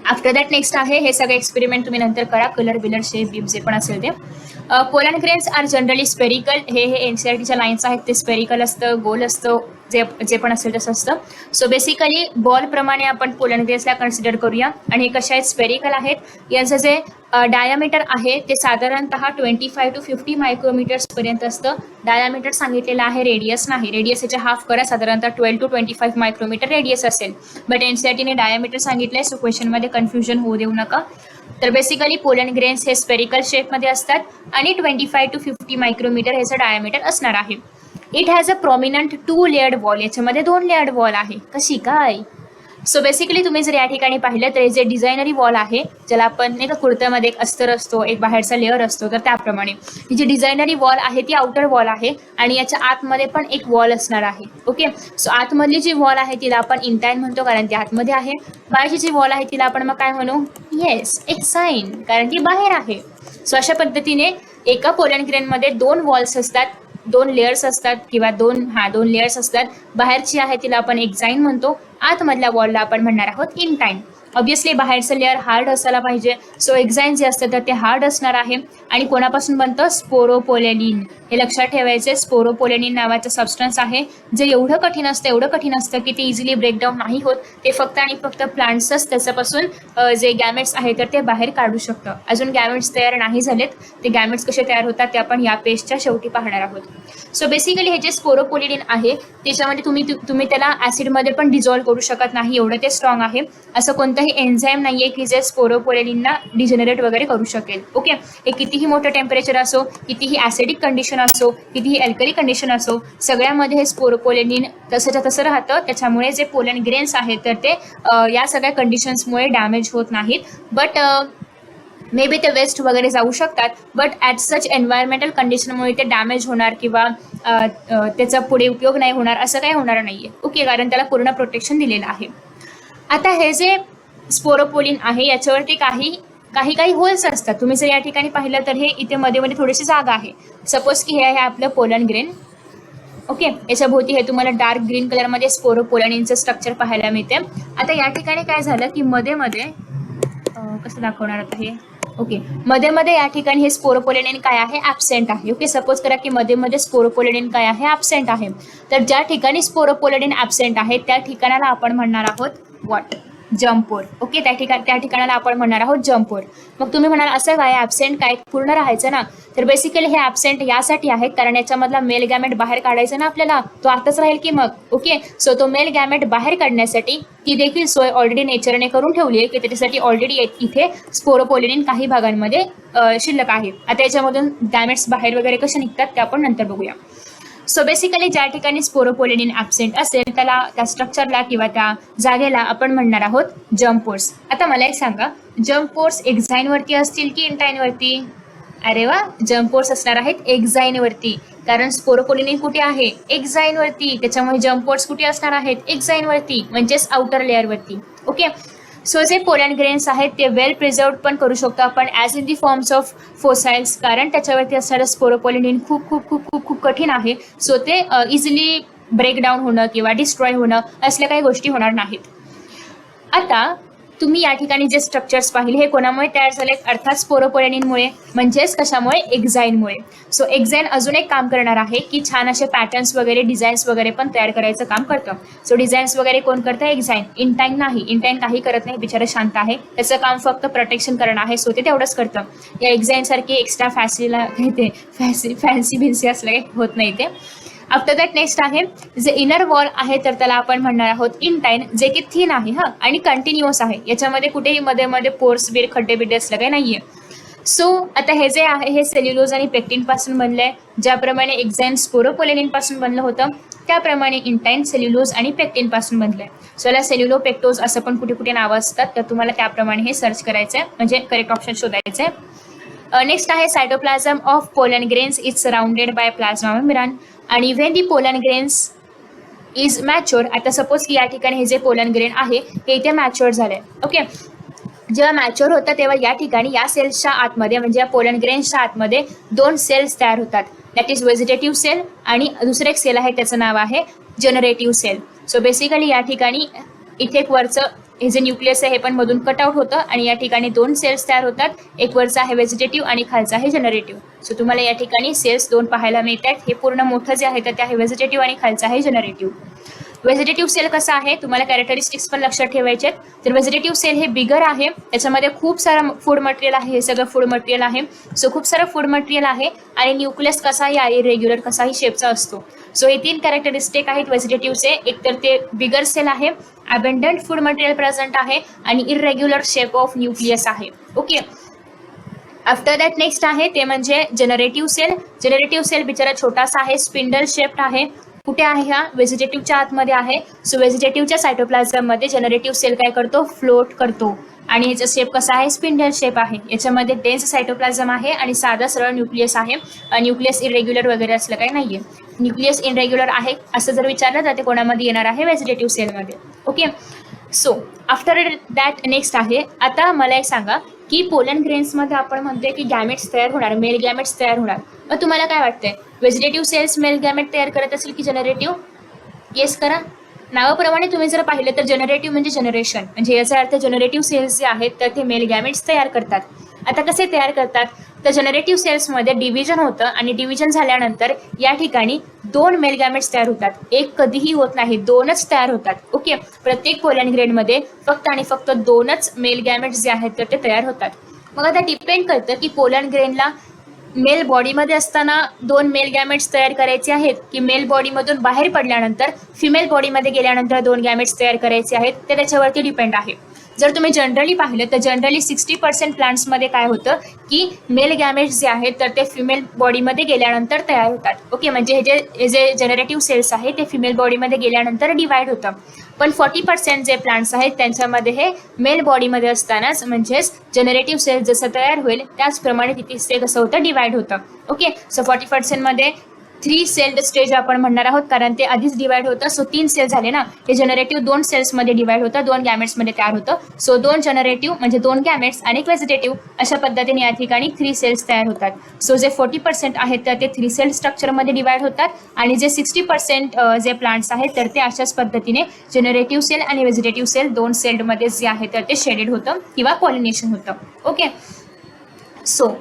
आफ्टर दॅट नेक्स्ट आहे, हे सगळे एक्सपेरिमेंट तुम्ही नंतर करा, कलर बिलर शेप बीप जे पण असेल ते. Pollen grains are generally spherical. हे NCERTच्या लाईन्स आहेत ते स्पेरिकल असतं, गोल असतं, जे पण असेल तसं असतं. सो बेसिकली बॉलप्रमाणे आपण पोलन ग्रेन्सला कन्सिडर करूया आणि हे कशा आहेत, स्पेरिकल आहेत. यांचं जे डायामीटर आहे ते साधारणतः 25 to 50 मायक्रोमीटर्सपर्यंत असतं. डायामीटर सांगितलेलं आहे, रेडियस नाही. रेडियस याच्या हाफ करा, साधारणतः 12 to 25 मायक्रोमीटर रेडियस असेल. बट NCERTने डायामीटर सांगितलंय, सो क्वेश्चनमध्ये कन्फ्युजन होऊ देऊ नका. तर बेसिकली पोलन ग्रेन्स हे स्पेरिकल शेपमध्ये असतात आणि 25 to 50 मायक्रोमीटर ह्याचं डायामीटर असणार आहे. It has a prominent 2 layered wall. याच्यामध्ये 2 लेयर्ड वॉल आहे. कशी काय, सो बेसिकली तुम्ही जर या ठिकाणी पाहिलं तर जे डिझायनरी वॉल आहे, ज्याला आपण नाही का कुर्त्यामध्ये एक अस्तर असतो, एक बाहेरचा लेअर असतो, तर त्याप्रमाणे ही जी डिझायनरी वॉल आहे ती आउटर वॉल आहे आणि याच्या आतमध्ये पण एक वॉल असणार आहे. ओके, सो आतमधली जी वॉल आहे तिला आपण इंटाइन म्हणतो कारण ती आतमध्ये आहे. बाहेरची जी वॉल आहे तिला आपण मग काय म्हणू, येस, एक्साइन, कारण ती बाहेर आहे. सो अशा पद्धतीने एका पोलन ग्रेनमध्ये 2 वॉल्स असतात, 2 लेयर्स असतात किंवा 2 लेयर्स असतात. बाहेरची आहे तिला आपण एक्झाइन म्हणतो, आतमधल्या वॉलला आपण म्हणणार आहोत इंटाइन. ऑब्व्हियसली बाहेरचं लेअर हार्ड असायला पाहिजे, सो एक्झाइन जे असतं तर ते हार्ड असणार आहे. आणि कोणापासून बनतं, स्पोरोपोलेनिन. हे लक्षात ठेवायचे, स्पोरोपोलेनिन नावाचं सबस्टन्स आहे जे एवढं कठीण असतं की ते इझिली ब्रेकडाऊन नाही होत. ते फक्त आणि फक्त प्लांट्सच त्याच्यापासून जे गॅमेट्स आहेत तर ते बाहेर काढू शकतं. अजून गॅमेट्स तयार नाही झालेत, ते गॅमेट्स कसे तयार होतात ते आपण या पेजच्या शेवटी पाहणार आहोत. सो बेसिकली हे जे स्पोरोपोलेनिन आहे त्याच्यामध्ये तुम्ही त्याला ऍसिडमध्ये पण डिझॉल्व्ह करू शकत नाही, एवढं ते स्ट्रॉंग आहे. असं कोणतंही एन्झाईम नाहीये की जे स्पोरोपोलेनिनला डिजेनरेट वगैरे करू शकेल. ओके, हे कितीही मोठं टेम्परेचर असो, कितीही ऍसिडिक कंडिशन असो, कितीही अल्कली कंडिशन असो, सगळ्यामध्ये हे स्पोरोपोलेनिन तसंच्या तसं राहतं. त्याच्यामुळे जे पोलन ग्रेन्स आहेत तर ते या सगळ्या कंडिशन्समुळे डॅमेज होत नाहीत. बट मे बी ते वेस्ट वगैरे जाऊ शकतात, बट ॲट सच एन्व्हायरमेंटल कंडिशनमुळे ते डॅमेज होणार किंवा त्याचा पुढे उपयोग नाही होणार असं काही होणार नाही आहे. ओके, कारण त्याला पूर्ण प्रोटेक्शन दिलेलं आहे. आता हे जे स्पोरोपोलिन आहे याच्यावरती काही होल्स असतात. तुम्ही जर या ठिकाणी पाहिलं तर हे इथे मध्ये थोडीशी जागा आहे. सपोज की हे आहे आपलं पोलन ग्रेन. ओके, याच्या भोवती हे तुम्हाला डार्क ग्रीन कलरमध्ये स्पोरोपोलेनिनचं स्ट्रक्चर पाहायला मिळते. आता या ठिकाणी काय झालं की मध्ये कसं दाखवणार आता हे, ओके, मध्ये या ठिकाणी हे स्पोरोपोलेनिन काय आहे, ॲब्सेंट आहे. ओके, सपोज करा की मध्ये स्पोरोपोलेनिन काय आहे, ॲब्सेंट आहे. तर ज्या ठिकाणी स्पोरोपोलेनिन ॲब्सेंट आहे त्या ठिकाणाला आपण म्हणणार आहोत व्हॉट, जम्पोर. ओके, त्या ठिकाणाला आपण म्हणणार आहोत जम्पोर. मग तुम्ही म्हणाल असं काय ॲबसेंट काय पूर्ण राहायचं ना, तर बेसिकली हे ॲबसेंट यासाठी आहेत कारण याच्यामधला मेल गॅमेट बाहेर काढायचा ना आपल्याला, तो आताच राहील की मग. ओके, सो तो मेल गॅमेट बाहेर काढण्यासाठी ती देखील सोय ऑलरेडी नेचरने करून ठेवली आहे की त्याच्यासाठी ऑलरेडी इथे स्पोरोपोलिनिन काही भागांमध्ये शिल्लक आहे. आता याच्यामधून गॅमेट्स बाहेर वगैरे कसे निघतात ते आपण नंतर बघूया. सो बेसिकली ज्या ठिकाणी स्पोरोपोलिनिन ॲबसेंट असेल त्याला, त्या स्ट्रक्चरला किंवा त्या जागेला आपण म्हणणार आहोत जम्पोर्स. आता मला एक सांगा, जम्पोर्स एक्झाईनवरती असतील की इंटाईनवरती? अरे वा, जम्पोर्स असणार आहेत एक्झाईनवरती, कारण स्पोरोपोलिनिन कुठे आहे? एक्झाईनवरती. त्याच्यामुळे जम्पोर्स कुठे असणार आहेत? एक्झाईनवरती, म्हणजेच आउटर लेअरवरती. ओके, सो जे पोलॅन ग्रेन्स आहेत ते वेल प्रिझर्व्ड पण करू शकतो आपण as in the forms of fossils, कारण त्याच्यावरती असणारं स्पोरोपोलिनिन खूप खूप खूप खूप खूप कठीण आहे. सो ते इझिली ब्रेकडाऊन होणं किंवा डिस्ट्रॉय होणं असल्या काही गोष्टी होणार नाहीत. आता तुम्ही या ठिकाणी जे स्ट्रक्चर्स पाहिले हे कोणामुळे तयार झाले? अर्थात स्पोरोपोलिनिनमुळे, म्हणजेच कशामुळे? एक्झाईनमुळे. सो एक्झाईन अजून एक काम करणार आहे की छान असे पॅटर्न्स वगैरे, डिझाईन्स वगैरे पण तयार करायचं काम करतं. सो डिझाईन्स वगैरे कोण करतं? एक्झाईन. इंटाईन नाही, इंटाईन काही करत नाही, बिचारा शांत आहे, त्याचं काम फक्त प्रोटेक्शन करणं आहे. सो ते तेवढंच करतं. या एक्झाईनसारखी एक्स्ट्रा फॅन्सी भिन्सी असलं काही होत नाही ते. आफ्टर दॅट नेक्स्ट आहे जे इनर वॉल आहे, तर त्याला आपण म्हणणार आहोत इंटाईन, जे की थिन आहे आणि कंटिन्युअस आहे. याच्यामध्ये कुठेही मध्ये मध्ये पोर्स बिर खड्डे बिड्डे असलं काही नाहीये. सो आता हे जे आहे हे सेल्युलोज आणि पेक्टिन पासून बनलंय. ज्याप्रमाणे एक्झाईन स्पोरोपोलिनिन पासून बनलं होतं त्याप्रमाणे इंटाईन सेल्युलोज आणि पेक्टिन पासून बनलंय. सो याला सेल्युलो पेक्टोज असं पण कुठे कुठे नावं असतात, तर तुम्हाला त्याप्रमाणे हे सर्च करायचं आहे, म्हणजे करेक्ट ऑप्शन शोधायचं आहे. नेक्स्ट आहे cytoplasm of pollen grains is surrounded by plasma membrane आणि when the pollen grains is mature. आता सपोज की या ठिकाणी हे जे पोलन ग्रेन आहे हे इथे मॅच्युअर झालंय. ओके, जेव्हा मॅच्युअर होतं तेव्हा या ठिकाणी या सेल्सच्या आतमध्ये, म्हणजे या पोलन ग्रेन्सच्या आतमध्ये 2 सेल्स तयार होतात. दॅट इज व्हेजिटेटिव्ह सेल आणि दुसरं एक सेल आहे त्याचं नाव आहे जनरेटिव्ह सेल. सो बेसिकली या ठिकाणी इथे एक वरचं हे जे न्यूक्लियस आहे हे पण मधून कट आउट होतं आणि या ठिकाणी 2 सेल्स तयार होतात. एक वरचा आहे व्हेजिटेटिव्ह आणि खालचा आहे जनरेटिव्ह. सो तुम्हाला या ठिकाणी सेल्स 2 पाहायला मिळतात. हे पूर्ण मोठं जे आहे तर ते आहे व्हेजिटेटिव्ह आणि खालचा आहे जनरेटिव्ह. व्हेजिटेटिव्ह सेल कसा आहे तुम्हाला कॅरेक्टरिस्टिक्स पण लक्षात ठेवायचे आहेत. तर व्हेजिटेटिव्ह सेल हे बिगर आहे, त्याच्यामध्ये खूप सारं फूड मटेरियल आहे, हे सगळं फूड मटेरियल आहे. सो खूप सारं फूड मटेरियल आहे आणि न्यूक्लियस कसाही इरेग्युलर कसाही शेपचा असतो. सो हे 3 कॅरेक्टरिस्टिक आहेत व्हेजिटेटिव्हचे. एक तर ते बिगर सेल आहे, अबंडंट फूड मटेरियल प्रेझेंट आहे आणि इरेग्युलर शेप ऑफ न्यूक्लियस आहे. ओके, आफ्टर दॅट नेक्स्ट आहे ते म्हणजे जनरेटिव्ह सेल. जनरेटिव्ह सेल बिचारा छोटासा आहे, स्पिंडल शेप्ड आहे. कुठे आहे? हा व्हेजिटेटिव्हच्या आतमध्ये आहे. सो व्हेजिटेटिव्हच्या सायटोप्लाझममध्ये जनरेटिव्ह सेल काय करतो? फ्लोट करतो आणि याचा शेप कसा आहे? स्पिंडल शेप आहे. याच्यामध्ये डेन्स सायटोप्लाझम आहे आणि साधा सरळ न्यूक्लियस आहे. न्यूक्लियस इरेग्युलर वगैरे असलं काही नाहीये. न्यूक्लियस इरेग्युलर आहे असं जर विचारलं तर ते कोणामध्ये येणार आहे? व्हेजिटेटिव्ह सेलमध्ये. Okay, so after that next आहे आता मला एक सांगा की पोलन ग्रेन्समध्ये आपण म्हणतोय की गॅमेट्स तयार होणार, मेल गॅमेट्स तयार होणार. मग तुम्हाला काय वाटतंय, व्हेजिटेटिव्ह सेल्स मेल गॅमेट तयार करत असेल की जनरेटिव्ह? गेस करा. नावाप्रमाणे तुम्ही जर पाहिलं तर जनरेटिव्ह म्हणजे जनरेशन, म्हणजे याचा अर्थ जनरेटिव्ह सेल्स जे आहेत तर ते मेल गॅमेट्स तयार करतात. आता कसे तयार करतात? तर जनरेटिव्ह सेल्समध्ये डिव्हिजन होतं आणि डिव्हिजन झाल्यानंतर या ठिकाणी 2 मेल गॅमेट्स तयार होतात. एक कधीही होत नाही, 2च तयार होतात. ओके, प्रत्येक पोलन ग्रेनमध्ये फक्त आणि फक्त 2च मेल गॅमेट्स जे आहेत तर ते तयार होतात. मग आता डिपेंड करतं की पोलन ग्रेनला मेल बॉडीमध्ये असताना 2 मेल गॅमेट्स तयार करायचे आहेत की मेल बॉडीमधून बाहेर पडल्यानंतर फिमेल बॉडीमध्ये गेल्यानंतर 2 गॅमेट्स तयार करायचे आहेत, ते त्याच्यावरती डिपेंड आहे. जर तुम्ही जनरली पाहिलं तर जनरली 60% प्लांट्समध्ये काय होतं की मेल गॅमेट्स जे आहेत तर ते फिमेल बॉडीमध्ये गेल्यानंतर तयार होतात. ओके, म्हणजे हे जे जनरेटिव्ह सेल्स आहेत ते फिमेल बॉडीमध्ये गेल्यानंतर डिवाइड होतं. पण 40% जे प्लांट्स आहेत त्यांच्यामध्ये हे मेल बॉडीमध्ये असतानाच, म्हणजेच जनरेटिव्ह सेल जसं तयार होईल त्याचप्रमाणे तिथे ते कसं होतं? डिवाइड होतं. ओके, सो 40% मध्ये 3 सेल्ड स्टेज आपण म्हणणार आहोत कारण ते आधीच डिवाइड होतं. सो 3 सेल झाले ना. हे जनरेटिव्ह 2 सेल्समध्ये डिवाइड होतं, 2 गॅमेट्समध्ये तयार होतं. सो 2 जनरेटिव्ह म्हणजे 2 गॅमेट्स आणि व्हेजिटेटिव्ह अशा पद्धतीने या ठिकाणी 3 सेल्स तयार होतात. सो जे 40% आहेत तर ते 3 सेल स्ट्रक्चरमध्ये डिवाइड होतात आणि जे 60% जे प्लांट्स आहेत तर ते अशाच पद्धतीने जनरेटिव्ह सेल आणि व्हेजिटेटिव्ह सेल 2 सेलमध्ये जे आहे तर ते शेडेड होतं किंवा पॉलिनेशन होतं. ओके, सो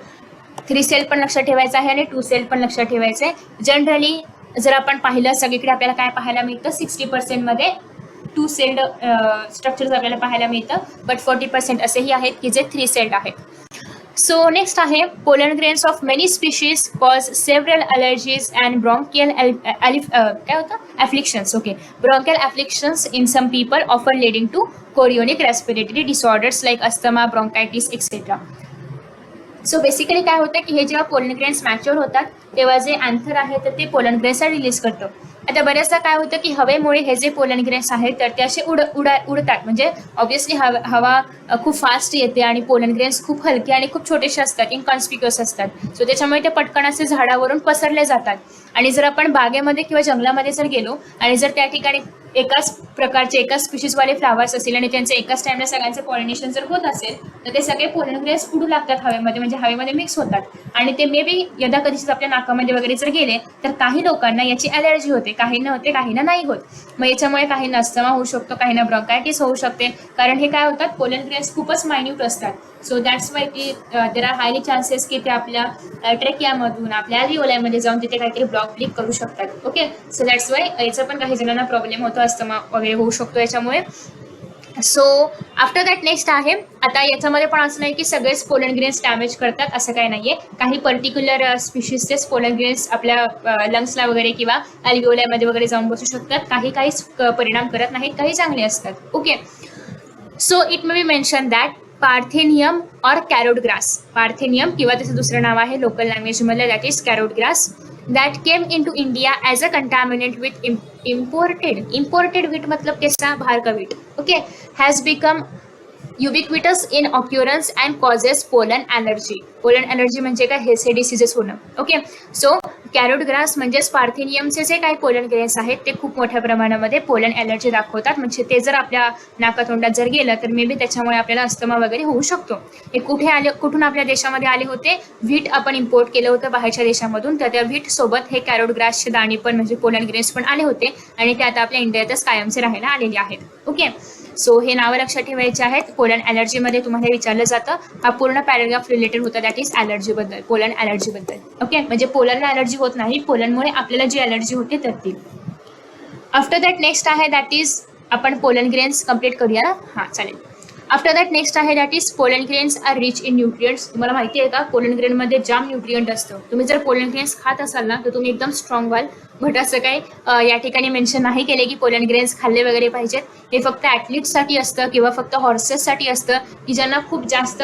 3 सेल पण लक्षात ठेवायचं आहे आणि 2 सेल पण लक्षात ठेवायचं आहे. जनरली जर आपण पाहिलं सगळीकडे आपल्याला काय पाहायला मिळतं? 60% मध्ये 2 सेल्ड स्ट्रक्चर्स आपल्याला पाहायला मिळतं, बट 40% असेही आहेत की जे 3 सेल्ड आहेत. सो नेक्स्ट आहे pollen grains of many species cause several allergies and bronchial काय होतं afflictions. Okay, bronchial afflictions in some people ऑफर leading to chronic respiratory disorders like asthma, bronchitis etcetera. So basically काय होतं की हे जेव्हा पोलन ग्रेन्स मॅच्युअर होतात तेव्हा जे अँथर आहे तर ते पोलन ग्रेन्सला रिलीज करतं. आता बऱ्याचदा काय होतं की हवेमुळे हे जे पोलन ग्रेन्स आहेत तर ते असे उडतात, म्हणजे ऑब्व्हियसली हवा खूप फास्ट येते आणि पोलन ग्रेन्स खूप हलके आणि खूप छोटेसे असतात, इनकॉन्स्पिक्युअस असतात. सो त्याच्यामुळे ते पटकन असे झाडावरून पसरले जातात. आणि जर आपण बागेमध्ये किंवा जंगलामध्ये जर गेलो आणि जर त्या ठिकाणी एकाच प्रकारचे एकाच स्पीशीजवाले फ्लावर्स असतील आणि त्यांचे एकाच टाइमला सगळ्यांचे पॉलिनेशन जर होत असेल तर ते सगळे पोलन ग्रेन्स उडू लागतात हवेमध्ये, म्हणजे हवेमध्ये मिक्स होतात आणि ते मे बी यदा कधीच आपल्या नाकामध्ये वगैरे जर गेले तर काही लोकांना याची ॲलर्जी होते, काहींना होते, काहींना नाही होत. मग याच्यामुळे काहींना अस्थमा होऊ शकतो, काहींना ब्रॉन्कायटिस होऊ शकते, कारण हे काय होतात पोलन ग्रेन्स खूपच मायन्यूट असतात. सो दॅट्स वाय की देर आर हायली चान्सेस की ते आपल्या ट्रेकियामधून आपल्या अल्व्हिओलायमध्ये जाऊन तिथे काहीतरी ब्लॉक करू शकतात. ओके, सो दॅट्स वाय याचा पण काही जणांना प्रॉब्लेम होतो, अस्थमा वगैरे होऊ शकतो याच्यामुळे. सो आफ्टर दॅट नेक्स्ट आहे, आता याच्यामध्ये पण असं नाही की सगळेच पोलन ग्रेन्स डॅमेज करतात असं काही नाहीये. काही पर्टिक्युलर स्पीशीजचेच पोलन ग्रेन्स आपल्या लंग्सला वगैरे किंवा अल्व्हिओलायमध्ये वगैरे जाऊन बसू शकतात. काहीच परिणाम करत नाहीत, काही चांगले असतात. Okay, so it may be mention that parthenium और कॅरोट ग्रास, पार्थेनियम किंवा त्याचं दुसरं नाव आहे लोकल लँग्वेजमधलं that is carrot grass, that came into India as a contaminant with imported wheat मतलब कैसा बाहर का wheat. Okay, has become ubiquitous in occurrence and causes pollen allergy. Pollen allergy म्हणजे काय, हे डिसीजेस होणं. ओके, सो कॅरोट ग्रास म्हणजेच पार्थेनियमचे जे काही पोलन ग्रेन्स आहेत ते खूप मोठ्या प्रमाणामध्ये पोलन ॲलर्जी दाखवतात. म्हणजे ते जर आपल्या नाकातोंडात जर गेलं तर मे बी त्याच्यामुळे आपल्याला अस्थमा वगैरे होऊ शकतो. हे कुठून आपल्या देशामध्ये आले होते, व्हीट आपण इम्पोर्ट केलं होतं बाहेरच्या देशामधून, तर त्या व्हीट सोबत हे कॅरोट ग्रासचे दाणे पण म्हणजे पोलन ग्रेन्स पण आले होते आणि ते आता आपल्या इंडियातच कायमचे राहायला आलेले आहेत. ओके, सो हे नावं लक्षात ठेवायचे आहेत. पोलन ॲलर्जीमध्ये तुम्हाला विचारलं जातं, हा पूर्ण पॅराग्राफ रिलेटेड होता दॅट इज ॲलर्जीबद्दल, पोलन ॲलर्जीबद्दल. ओके, म्हणजे पोलनला ॲलर्जी होत नाही, पोलनमुळे आपल्याला जी ॲलर्जी होते तर ती. आफ्टर दॅट नेक्स्ट आहे दॅट इज, आपण पोलन ग्रेन्स कंप्लीट करूया ना, हां चालेल. आफ्टर दॅट नेक्स्ट आहे that is pollen grains are rich in nutrients. तुम्हाला माहिती आहे का पोलन ग्रेनमध्ये जाम न्यूट्रियंट असतं. तुम्ही जर पोलन ग्रेन्स खात असाल ना तर तुम्ही एकदम स्ट्रॉंग व्हाल. बट असं काही या ठिकाणी मेन्शन नाही केले की पोलन ग्रेन्स खाल्ले वगैरे पाहिजेत. हे फक्त ॲथलीट्ससाठी असतं किंवा फक्त हॉर्सेससाठी असतं की ज्यांना खूप जास्त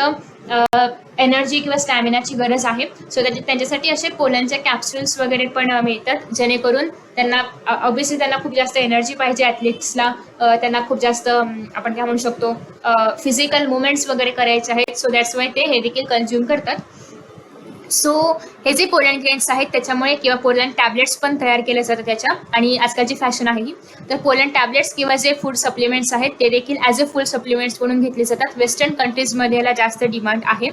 एनर्जी किंवा स्टॅमिनाची गरज आहे. सो त्यांच्यासाठी असे पोलनचे कॅप्सूल्स वगैरे पण मिळतात, जेणेकरून त्यांना ऑब्व्हियसली त्यांना खूप जास्त एनर्जी पाहिजे ॲथलीट्सला, त्यांना खूप जास्त आपण काय म्हणू शकतो फिजिकल मुवमेंट्स वगैरे करायचे आहेत. सो दॅट्स वाय ते हे देखील कन्झ्युम करतात. सो हे जे पोलन ग्रेन्स आहेत त्याच्यामुळे किंवा पोलन टॅबलेट्स पण तयार केले जातात त्याच्या, आणि आजकालची फॅशन आहे ही, तर पोलन टॅबलेट्स किंवा जे फूड सप्लिमेंट्स आहेत ते देखील ॲज अ फूड सप्लिमेंट्स म्हणून घेतले जातात. वेस्टर्न कंट्रीजमध्ये याला जास्त डिमांड आहे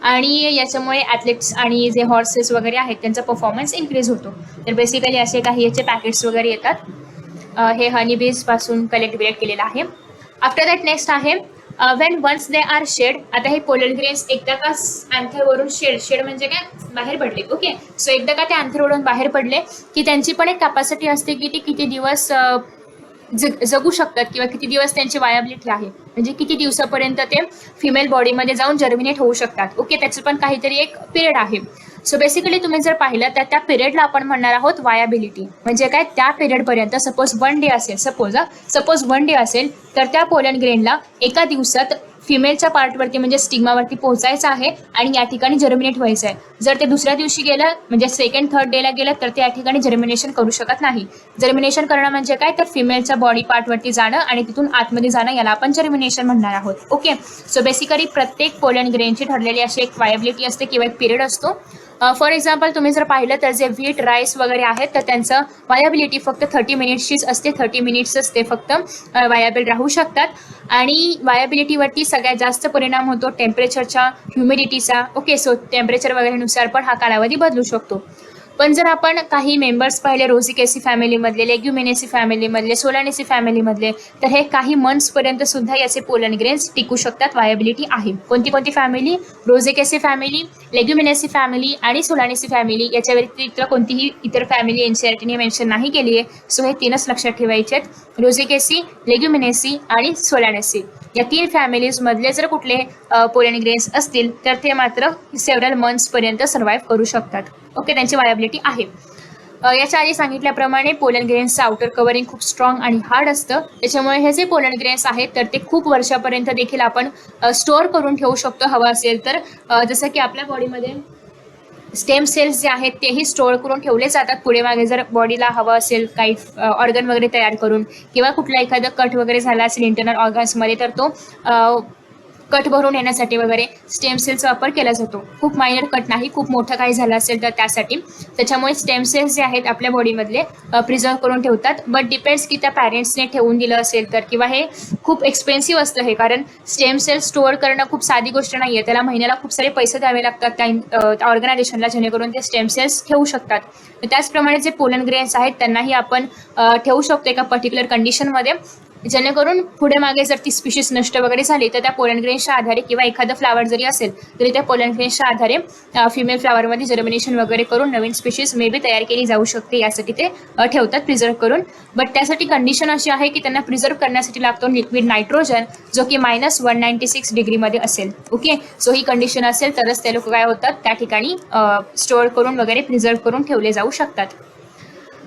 आणि याच्यामुळे ॲथलेट्स आणि जे हॉर्सेस वगैरे आहेत त्यांचा परफॉर्मन्स इन्क्रीज होतो. तर बेसिकली असे काही याचे पॅकेट्स वगैरे येतात. हे हनीबीजपासून कलेक्ट केलेलं आहे. आफ्टर दॅट नेक्स्ट आहे when once they are shed. आता हे पोलन ग्रेन्स एकदा का अँथरवरून शेड म्हणजे काय बाहेर पडले. ओके, सो एकदा का ते अँथरवरून बाहेर पडले की त्यांची पण एक कॅपॅसिटी असते की ती किती दिवस जगू शकतात किंवा किती दिवस त्यांची वायबिलिटी आहे, म्हणजे किती दिवसापर्यंत ते फिमेल बॉडीमध्ये जाऊन जर्मिनेट होऊ शकतात. ओके, त्याचं पण काहीतरी एक पिरियड आहे. सो बेसिकली तुम्ही जर पाहिलं तर त्या पिरियडला आपण म्हणणार आहोत वायाबिलिटी. म्हणजे काय, त्या पिरियडपर्यंत सपोज वन डे असेल तर त्या पोलन ग्रेनला एका दिवसात फिमेलच्या पार्टवरती म्हणजे स्टिग्मावरती पोहोचायचं आहे आणि या ठिकाणी जर्मिनेट व्हायचं आहे. जर ते दुसऱ्या दिवशी गेलं म्हणजे सेकंड थर्ड डेला गेलं तर ते या ठिकाणी जर्मिनेशन करू शकत नाही. जर्मिनेशन करणं म्हणजे काय, तर फिमेलच्या बॉडी पार्टवरती जाणं आणि तिथून आतमध्ये जाणं, याला आपण जर्मिनेशन म्हणणार आहोत. ओके, सो बेसिकली प्रत्येक पोलन ग्रेनची ठरलेली अशी एक वायबिलिटी असते किंवा एक पिरियड असतो. फॉर एक्झाम्पल तुम्ही जर पाहिलं तर जे व्हीट राईस वगैरे आहेत तर त्यांचं वायाबिलिटी फक्त 30 मिनिट्सचीच असते. 30 मिनिट्सच ते फक्त वायाबल राहू शकतात आणि वायाबिलिटीवरती सगळ्यात जास्त परिणाम होतो टेम्परेचरच्या, ह्युमिडिटीचा. ओके, सो टेम्परेचर वगैरेनुसार पण हा कालावधी बदलू शकतो. पण जर आपण काही मेंबर्स पाहिले रोझिकेसी फॅमिलीमधले, लेग्युमिनेसी फॅमिलीमधले, सोलानेसी फॅमिलीमधले, तर हे काही मंथ्सपर्यंत सुद्धा याचे पोलन ग्रेन्स टिकू शकतात, वायबिलिटी आहे. कोणती कोणती फॅमिली? रोझिकेसी फॅमिली, लेग्युमिनेसी फॅमिली आणि सोलानेसी फॅमिली. याच्या व्यतिरिक्त कोणतीही इतर फॅमिली एनसीईआरटीने मेन्शन नाही केली आहे. सो हे 3च लक्षात ठेवायचे आहेत, रोझिकेसी, लेग्युमिनेसी आणि सोलानेसी. या 3 फॅमिलीजमधले जर कुठले पोलन ग्रेन्स असतील तर ते मात्र सेव्हरल मंथ्सपर्यंत सर्व्हाइव्ह करू शकतात. ओके, त्यांची वायबिलिटी आहे. याच्या आधी सांगितल्याप्रमाणे पोलन ग्रेन्सचं आउटर कव्हरिंग खूप स्ट्रॉंग आणि हार्ड असतं, त्याच्यामुळे हे जे पोलन ग्रेन्स आहेत तर ते खूप वर्षापर्यंत देखील आपण स्टोअर करून ठेवू शकतो हवं असेल तर. जसं की आपल्या बॉडीमध्ये स्टेम सेल्स जे आहेत तेही स्टोअर करून ठेवले जातात पुढे मागे जर बॉडीला हवं असेल काही ऑर्गन वगैरे तयार करून, किंवा कुठला एखादा कट वगैरे झाला असेल इंटरनल ऑर्गन्समध्ये तर तो कट भरून येण्यासाठी वगैरे स्टेम सेल्सचा वापर केला जातो. खूप मायनर कट नाही, खूप मोठं काही झालं असेल तर त्यासाठी. त्याच्यामुळे स्टेम सेल्स जे आहेत आपल्या बॉडीमधले प्रिझर्व करून ठेवतात. बट डिपेंड्स की त्या पॅरेंट्सने ठेवून दिलं असेल तर, किंवा हे खूप एक्सपेन्सिव्ह असतं हे, कारण स्टेम सेल्स स्टोअर करणं खूप साधी गोष्ट नाही आहे. त्याला महिन्याला खूप सारे पैसे द्यावे लागतात त्या ऑर्गनायझेशनला, जेणेकरून ते स्टेम सेल्स ठेवू शकतात. त्याचप्रमाणे जे पोलन ग्रेन्स आहेत त्यांनाही आपण ठेवू शकतो एका पर्टिक्युलर कंडिशनमध्ये, जेणेकरून पुढे मागे जर ती स्पीशीज नष्ट वगैरे झाली तर त्या पोलन ग्रेन्सच्या आधारे, किंवा एखादं फ्लावर जरी असेल तरी त्या पोलन ग्रेन्सच्या आधारे फिमेल फ्लावरमध्ये जर्मिनेशन वगैरे करून नवीन स्पीशीज मे बी तयार केली जाऊ शकते. यासाठी ते ठेवतात प्रिझर्व करून. बट त्यासाठी कंडिशन अशी आहे की त्यांना प्रिझर्व करण्यासाठी लागतो लिक्विड नायट्रोजन, जो की -196 डिग्रीमध्ये असेल. ओके, सो ही कंडिशन असेल तरच ते लोक काय होतात त्या ठिकाणी स्टोअर करून वगैरे प्रिझर्व करून ठेवले जाऊ शकतात.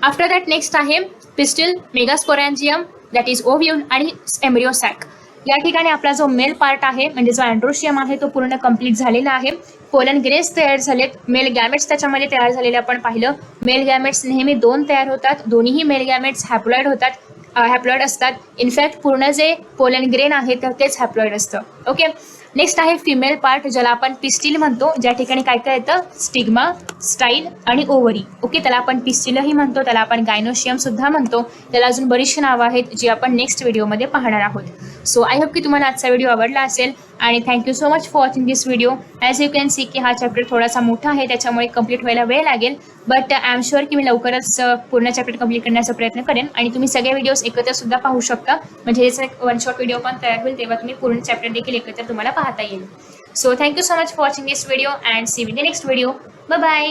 आफ्टर दॅट नेक्स्ट आहे पिस्टिल, मेगास्पोरॅन्जियम, दॅट इज ओव्ह्यूल आणि एम्ब्रिओ सॅक. या ठिकाणी आपला जो मेल पार्ट आहे म्हणजे जो अँड्रोशियम आहे तो पूर्ण कंप्लीट झालेला आहे. पोलन ग्रेन्स तयार झालेत, मेल गॅमेट्स त्याच्यामध्ये तयार झालेले आपण पाहिलं. मेल गॅमेट्स नेहमी 2 तयार होतात, दोन्हीही मेल गॅमेट्स हॅप्लॉइड होतात, हॅप्लॉइड असतात. इनफॅक्ट पूर्ण जे पोलन ग्रेन आहे तर तेच हॅप्लॉइड असतं. ओके, नेक्स्ट आहे फिमेल पार्ट, ज्याला आपण पिस्टिल म्हणतो, ज्या ठिकाणी काय काय येतं? स्टिग्मा, स्टाईल आणि ओव्हरी. ओके, त्याला आपण पिस्टिलही म्हणतो, त्याला आपण गायनोशियम सुद्धा म्हणतो. त्याला अजून बरीचशी नावं आहेत जी आपण नेक्स्ट व्हिडिओमध्ये पाहणार आहोत. सो आय होप की तुम्हाला आजचा व्हिडिओ आवडला असेल आणि thank you so much for watching this video. As you can see की हा चॅप्टर थोडासा मोठा आहे, त्याच्यामुळे कंप्लीट व्हायला वेळ लागेल. बट आय एम शुअर की मी लवकरच पूर्ण चॅप्टर कंप्लीट करण्याचा प्रयत्न करेन आणि तुम्ही सगळे व्हिडिओज एकत्र सुद्धा पाहू शकता. म्हणजे हेच एक 1 शॉर्ट व्हिडिओ पण तयार होईल, तेव्हा तुम्ही पूर्ण चॅप्टर देखील एकत्र तुम्हाला पाहता येईल. So thank you so much for watching this video and see you in the next video. Bye bye.